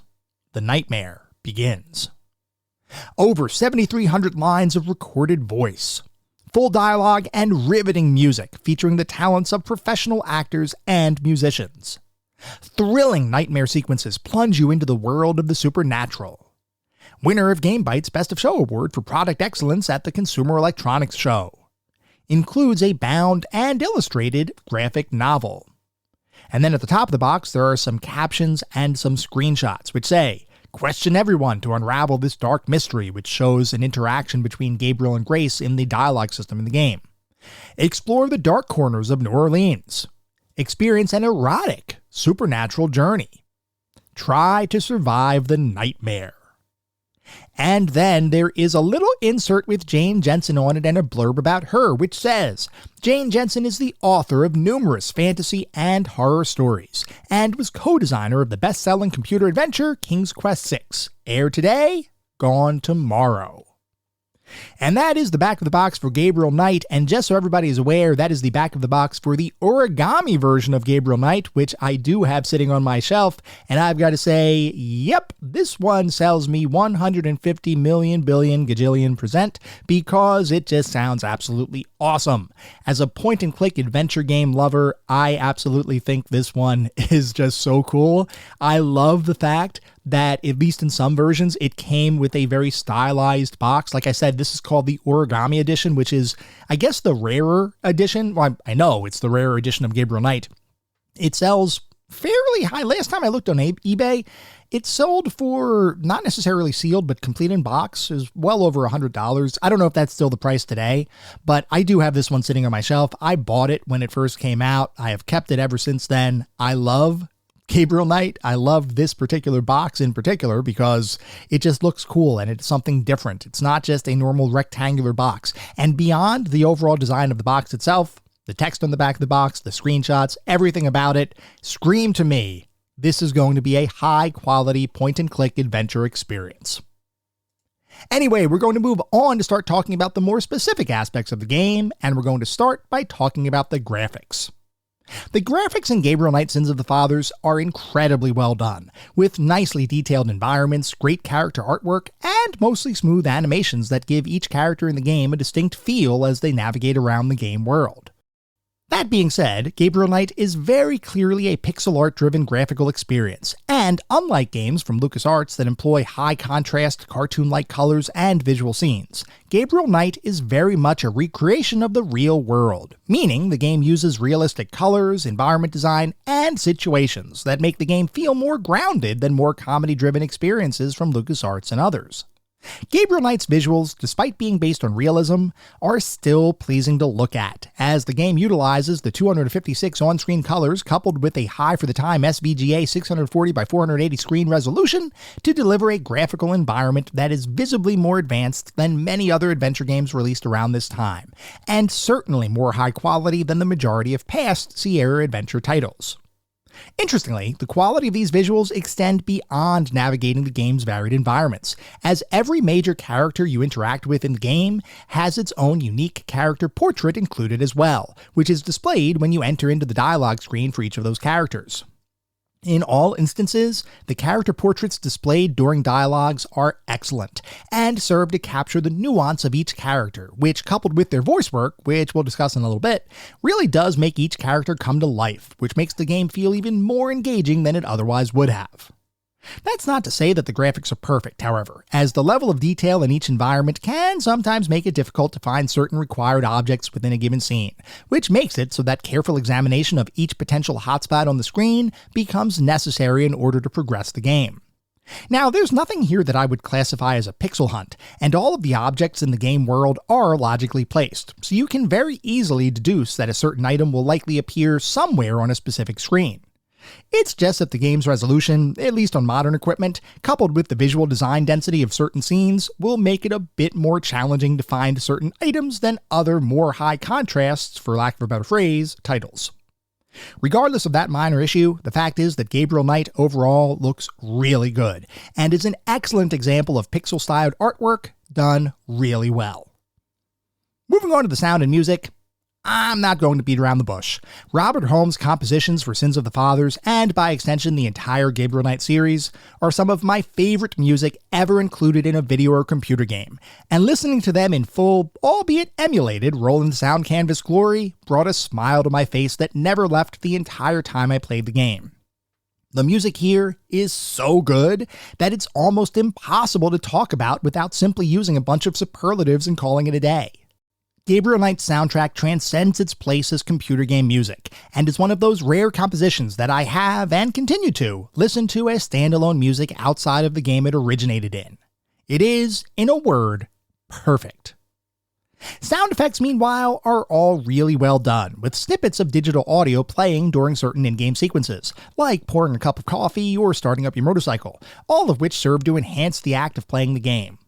the nightmare begins. Over 7,300 lines of recorded voice, full dialogue, and riveting music featuring the talents of professional actors and musicians. Thrilling nightmare sequences plunge you into the world of the supernatural. Winner of Game Byte's Best of Show Award for Product Excellence at the Consumer Electronics Show. Includes a bound and illustrated graphic novel. And then at the top of the box there are some captions and some screenshots which say, "Question everyone to unravel this dark mystery," which shows an interaction between Gabriel and Grace in the dialogue system in the game. "Explore the dark corners of New Orleans. Experience an erotic supernatural journey. Try to survive the nightmare." And then there is a little insert with Jane Jensen on it and a blurb about her, which says, Jane Jensen is the author of numerous fantasy and horror stories, and was co-designer of the best-selling computer adventure King's Quest VI, aired today, gone tomorrow. And that is the back of the box for Gabriel Knight, and just so everybody is aware, that is the back of the box for the origami version of Gabriel Knight, which I do have sitting on my shelf, and I've got to say, yep, this one sells me 150 million billion gajillion %, because it just sounds absolutely awesome. As a point-and-click adventure game lover, I absolutely think this one is just so cool. I love the fact that, at least in some versions, it came with a very stylized box. Like I said, this is called the Origami Edition, which is, I guess, the rarer edition. Well, I know it's the rarer edition of Gabriel Knight. It sells fairly high. Last time I looked on eBay, it sold for, not necessarily sealed, but complete in box, is well over $100. I don't know if that's still the price today, but I do have this one sitting on my shelf. I bought it when it first came out. I have kept it ever since then. I love Gabriel Knight. I love this particular box in particular because it just looks cool and it's something different. It's not just a normal rectangular box. And beyond the overall design of the box itself, the text on the back of the box, the screenshots, everything about it, scream to me, this is going to be a high-quality point-and-click adventure experience. Anyway, we're going to move on to start talking about the more specific aspects of the game, and we're going to start by talking about the graphics. The graphics in Gabriel Knight Sins of the Fathers are incredibly well done, with nicely detailed environments, great character artwork, and mostly smooth animations that give each character in the game a distinct feel as they navigate around the game world. That being said, Gabriel Knight is very clearly a pixel art-driven graphical experience, and unlike games from LucasArts that employ high-contrast, cartoon-like colors and visual scenes, Gabriel Knight is very much a recreation of the real world, meaning the game uses realistic colors, environment design, and situations that make the game feel more grounded than more comedy-driven experiences from LucasArts and others. Gabriel Knight's visuals, despite being based on realism, are still pleasing to look at, as the game utilizes the 256 on-screen colors coupled with a high-for-the-time SVGA 640x480 screen resolution to deliver a graphical environment that is visibly more advanced than many other adventure games released around this time, and certainly more high quality than the majority of past Sierra Adventure titles. Interestingly, the quality of these visuals extend beyond navigating the game's varied environments, as every major character you interact with in the game has its own unique character portrait included as well, which is displayed when you enter into the dialogue screen for each of those characters. In all instances, the character portraits displayed during dialogues are excellent, and serve to capture the nuance of each character, which, coupled with their voice work, which we'll discuss in a little bit, really does make each character come to life, which makes the game feel even more engaging than it otherwise would have. That's not to say that the graphics are perfect, however, as the level of detail in each environment can sometimes make it difficult to find certain required objects within a given scene, which makes it so that careful examination of each potential hotspot on the screen becomes necessary in order to progress the game. Now, there's nothing here that I would classify as a pixel hunt, and all of the objects in the game world are logically placed, so you can very easily deduce that a certain item will likely appear somewhere on a specific screen. It's just that the game's resolution, at least on modern equipment, coupled with the visual design density of certain scenes, will make it a bit more challenging to find certain items than other more high contrasts, for lack of a better phrase, titles. Regardless of that minor issue, the fact is that Gabriel Knight overall looks really good, and is an excellent example of pixel-styled artwork done really well. Moving on to the sound and music, I'm not going to beat around the bush. Robert Holmes' compositions for Sins of the Fathers, and by extension the entire Gabriel Knight series, are some of my favorite music ever included in a video or computer game, and listening to them in full, albeit emulated, Roland Sound Canvas glory brought a smile to my face that never left the entire time I played the game. The music here is so good that it's almost impossible to talk about without simply using a bunch of superlatives and calling it a day. Gabriel Knight's soundtrack transcends its place as computer game music, and is one of those rare compositions that I have, and continue to, listen to as standalone music outside of the game it originated in. It is, in a word, perfect. Sound effects, meanwhile, are all really well done, with snippets of digital audio playing during certain in-game sequences, like pouring a cup of coffee or starting up your motorcycle, all of which serve to enhance the act of playing the game.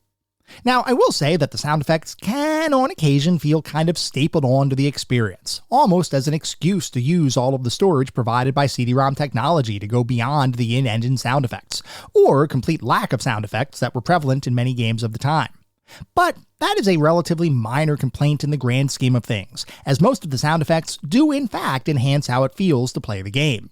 Now, I will say that the sound effects can on occasion feel kind of stapled onto the experience, almost as an excuse to use all of the storage provided by CD-ROM technology to go beyond the in-engine sound effects, or complete lack of sound effects that were prevalent in many games of the time. But that is a relatively minor complaint in the grand scheme of things, as most of the sound effects do in fact enhance how it feels to play the game.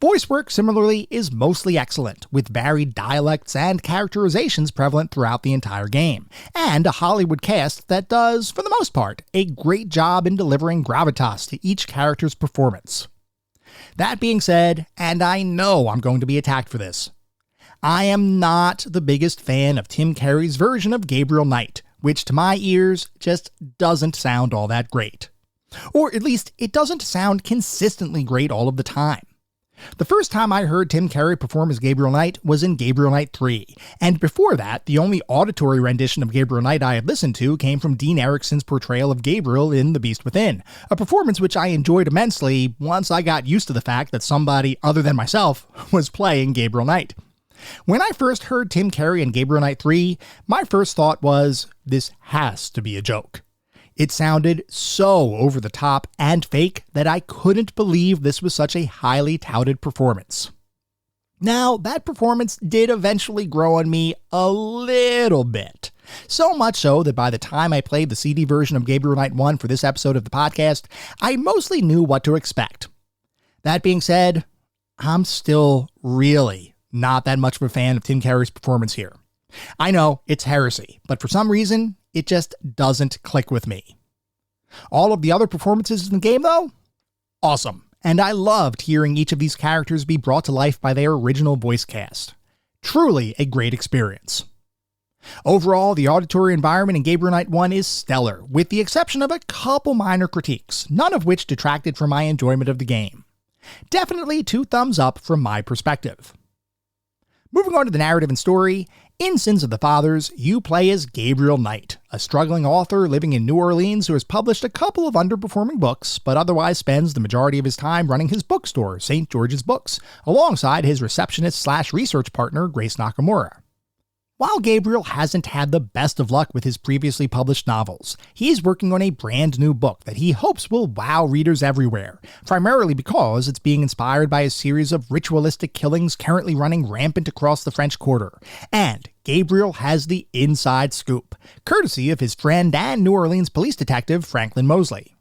Voice work, similarly, is mostly excellent, with varied dialects and characterizations prevalent throughout the entire game, and a Hollywood cast that does, for the most part, a great job in delivering gravitas to each character's performance. That being said, and I know I'm going to be attacked for this, I am not the biggest fan of Tim Curry's version of Gabriel Knight, which to my ears just doesn't sound all that great. Or at least, it doesn't sound consistently great all of the time. The first time I heard Tim Curry perform as Gabriel Knight was in Gabriel Knight 3, and before that, the only auditory rendition of Gabriel Knight I had listened to came from Dean Erickson's portrayal of Gabriel in The Beast Within, a performance which I enjoyed immensely once I got used to the fact that somebody other than myself was playing Gabriel Knight. When I first heard Tim Curry in Gabriel Knight 3, my first thought was, this has to be a joke. It sounded so over the top and fake that I couldn't believe this was such a highly touted performance. Now, that performance did eventually grow on me a little bit. So much so that by the time I played the CD version of Gabriel Knight 1 for this episode of the podcast, I mostly knew what to expect. That being said, I'm still really not that much of a fan of Tim Curry's performance here. I know, it's heresy, but for some reason, it just doesn't click with me. All of the other performances in the game, though, awesome, and I loved hearing each of these characters be brought to life by their original voice cast. Truly a great experience. Overall, the auditory environment in Gabriel Knight 1 is stellar, with the exception of a couple minor critiques, none of which detracted from my enjoyment of the game. Definitely 2 thumbs up from my perspective. Moving on to the narrative and story, in Sins of the Fathers, you play as Gabriel Knight, a struggling author living in New Orleans who has published a couple of underperforming books, but otherwise spends the majority of his time running his bookstore, St. George's Books, alongside his receptionist/research partner, Grace Nakamura. While Gabriel hasn't had the best of luck with his previously published novels, he's working on a brand new book that he hopes will wow readers everywhere, primarily because it's being inspired by a series of ritualistic killings currently running rampant across the French Quarter. And Gabriel has the inside scoop, courtesy of his friend and New Orleans police detective Franklin Mosley.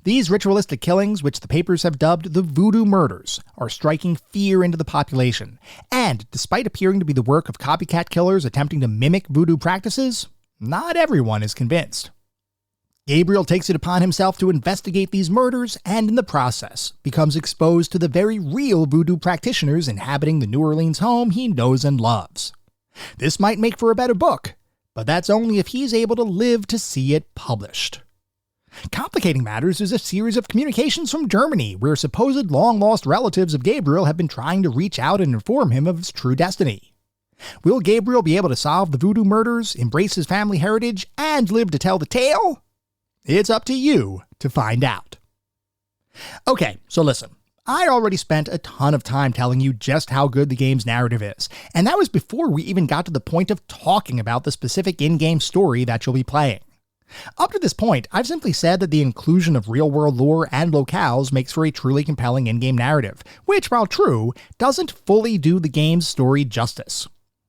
These ritualistic killings, which the papers have dubbed the Voodoo murders, are striking fear into the population, and despite appearing to be the work of copycat killers attempting to mimic voodoo practices, not everyone is convinced. Gabriel takes it upon himself to investigate these murders, and in the process, becomes exposed to the very real voodoo practitioners inhabiting the New Orleans home he knows and loves. This might make for a better book, but that's only if he's able to live to see it published. Complicating matters is a series of communications from Germany, where supposed long-lost relatives of Gabriel have been trying to reach out and inform him of his true destiny. Will Gabriel be able to solve the voodoo murders, embrace his family heritage, and live to tell the tale? It's up to you to find out. Okay, so listen. I already spent a ton of time telling you just how good the game's narrative is, and that was before we even got to the point of talking about the specific in-game story that you'll be playing. Up to this point, I've simply said that the inclusion of real-world lore and locales makes for a truly compelling in-game narrative, which, while true, doesn't fully do the game's story justice.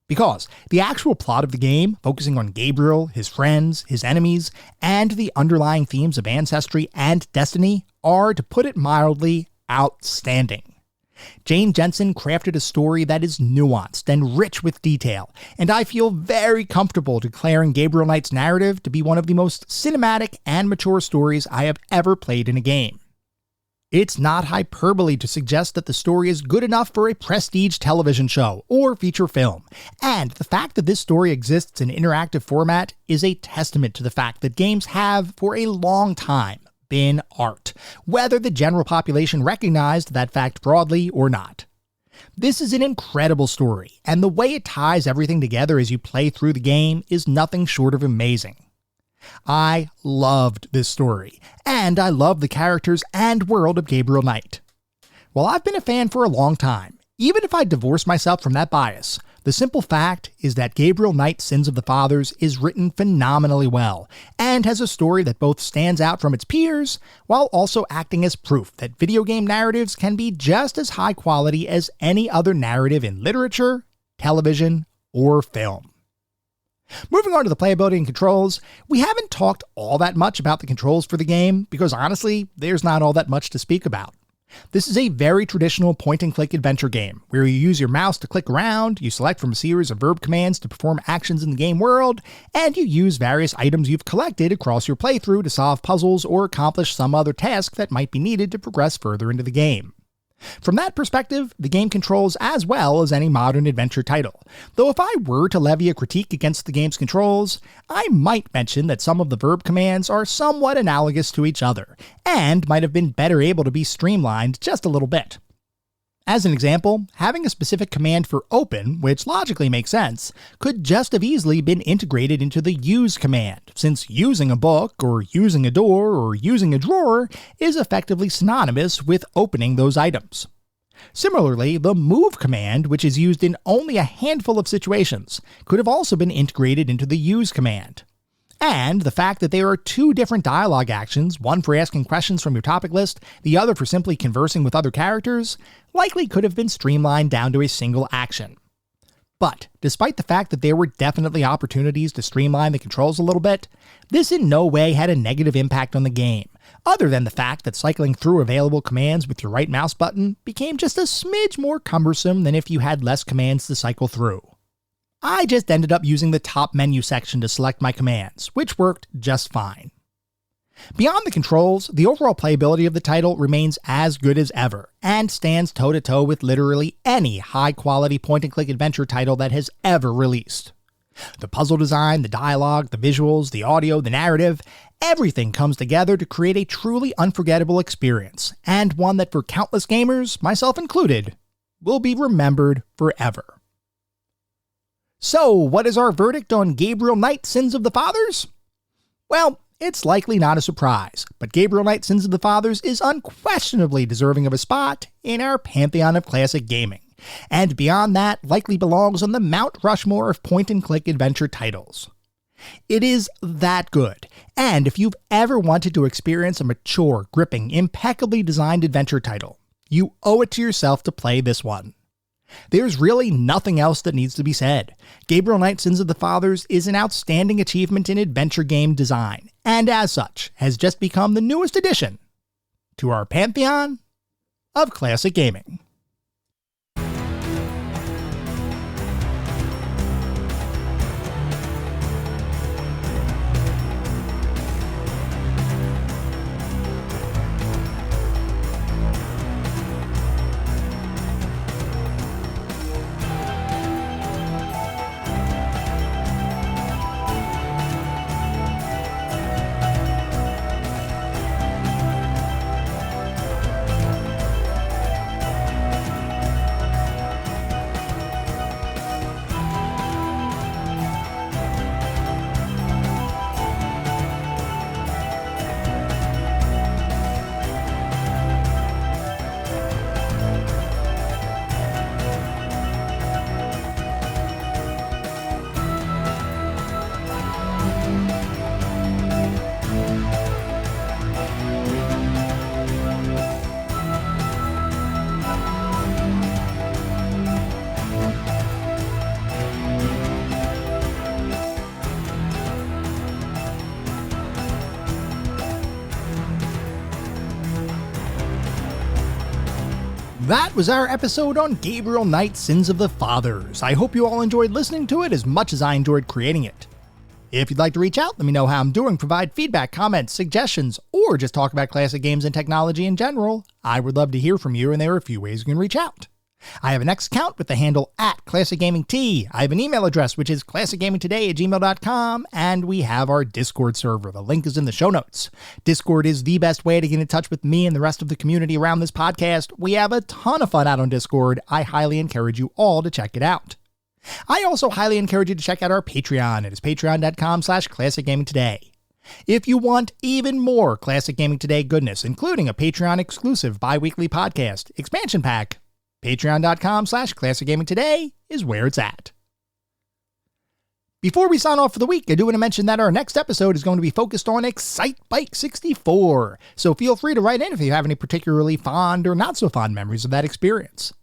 Because the actual plot of the game, focusing on Gabriel, his friends, his enemies, and the underlying themes of ancestry and destiny, are, to put it mildly, outstanding. Jane Jensen crafted a story that is nuanced and rich with detail, and I feel very comfortable declaring Gabriel Knight's narrative to be one of the most cinematic and mature stories I have ever played in a game. It's not hyperbole to suggest that the story is good enough for a prestige television show or feature film, and the fact that this story exists in interactive format is a testament to the fact that games have, for a long time, been art, whether the general population recognized that fact broadly or not. This is an incredible story, and the way it ties everything together as you play through the game is nothing short of amazing. I loved this story, and I love the characters and world of Gabriel Knight. While I've been a fan for a long time, even if I divorce myself from that bias, the simple fact is that Gabriel Knight's Sins of the Fathers is written phenomenally well, and has a story that both stands out from its peers, while also acting as proof that video game narratives can be just as high quality as any other narrative in literature, television, or film. Moving on to the playability and controls, we haven't talked all that much about the controls for the game, because honestly, there's not all that much to speak about. This is a very traditional point-and-click adventure game, where you use your mouse to click around, you select from a series of verb commands to perform actions in the game world, and you use various items you've collected across your playthrough to solve puzzles or accomplish some other task that might be needed to progress further into the game. From that perspective, the game controls as well as any modern adventure title, though if I were to levy a critique against the game's controls, I might mention that some of the verb commands are somewhat analogous to each other, and might have been better able to be streamlined just a little bit. As an example, having a specific command for open, which logically makes sense, could just have easily been integrated into the use command, since using a book, or using a door, or using a drawer is effectively synonymous with opening those items. Similarly, the move command, which is used in only a handful of situations, could have also been integrated into the use command. And the fact that there are two different dialogue actions, one for asking questions from your topic list, the other for simply conversing with other characters, likely could have been streamlined down to a single action. But, despite the fact that there were definitely opportunities to streamline the controls a little bit, this in no way had a negative impact on the game, other than the fact that cycling through available commands with your right mouse button became just a smidge more cumbersome than if you had less commands to cycle through. I just ended up using the top menu section to select my commands, which worked just fine. Beyond the controls, the overall playability of the title remains as good as ever, and stands toe-to-toe with literally any high-quality point-and-click adventure title that has ever released. The puzzle design, the dialogue, the visuals, the audio, the narrative, everything comes together to create a truly unforgettable experience, and one that for countless gamers, myself included, will be remembered forever. So, what is our verdict on Gabriel Knight, Sins of the Fathers? Well, it's likely not a surprise, but Gabriel Knight, Sins of the Fathers is unquestionably deserving of a spot in our pantheon of classic gaming, and beyond that, likely belongs on the Mount Rushmore of point-and-click adventure titles. It is that good, and if you've ever wanted to experience a mature, gripping, impeccably designed adventure title, you owe it to yourself to play this one. There's really nothing else that needs to be said. Gabriel Knight, Sins of the Fathers is an outstanding achievement in adventure game design, and as such, has just become the newest addition to our pantheon of classic gaming. That was our episode on Gabriel Knight, Sins of the Fathers. I hope you all enjoyed listening to it as much as I enjoyed creating it. If you'd like to reach out, let me know how I'm doing, provide feedback, comments, suggestions, or just talk about classic games and technology in general, I would love to hear from you, and there are a few ways you can reach out. I have an X account with the handle @ClassicGamingT. I have an email address, which is classicgamingtoday@gmail.com, and we have our Discord server. The link is in the show notes. Discord is the best way to get in touch with me and the rest of the community around this podcast. We have a ton of fun out on Discord. I highly encourage you all to check it out. I also highly encourage you to check out our Patreon. It is patreon.com/ClassicGamingToday. If you want even more Classic Gaming Today goodness, including a Patreon-exclusive bi-weekly podcast expansion pack, patreon.com/ClassicGamingToday is where it's at. Before we sign off for the week, I do want to mention that our next episode is going to be focused on Excitebike 64, so feel free to write in if you have any particularly fond or not so fond memories of that experience.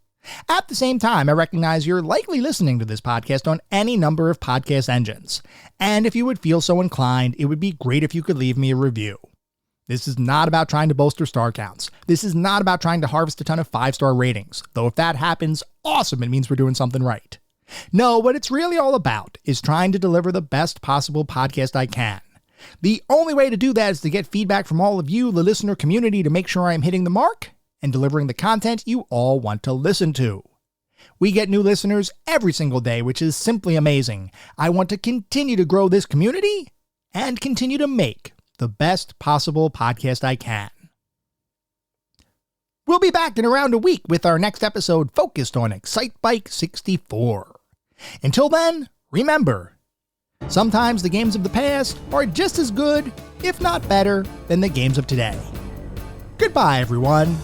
At the same time, I recognize you're likely listening to this podcast on any number of podcast engines, and if you would feel so inclined, it would be great if you could leave me a review. This is not about trying to bolster star counts. This is not about trying to harvest a ton of 5-star ratings, though if that happens, awesome, it means we're doing something right. No, what it's really all about is trying to deliver the best possible podcast I can. The only way to do that is to get feedback from all of you, the listener community, to make sure I'm hitting the mark and delivering the content you all want to listen to. We get new listeners every single day, which is simply amazing. I want to continue to grow this community and continue to make the best possible podcast I can. We'll be back in around a week with our next episode focused on Excitebike 64. Until then, remember, sometimes the games of the past are just as good, if not better, than the games of today. Goodbye, everyone.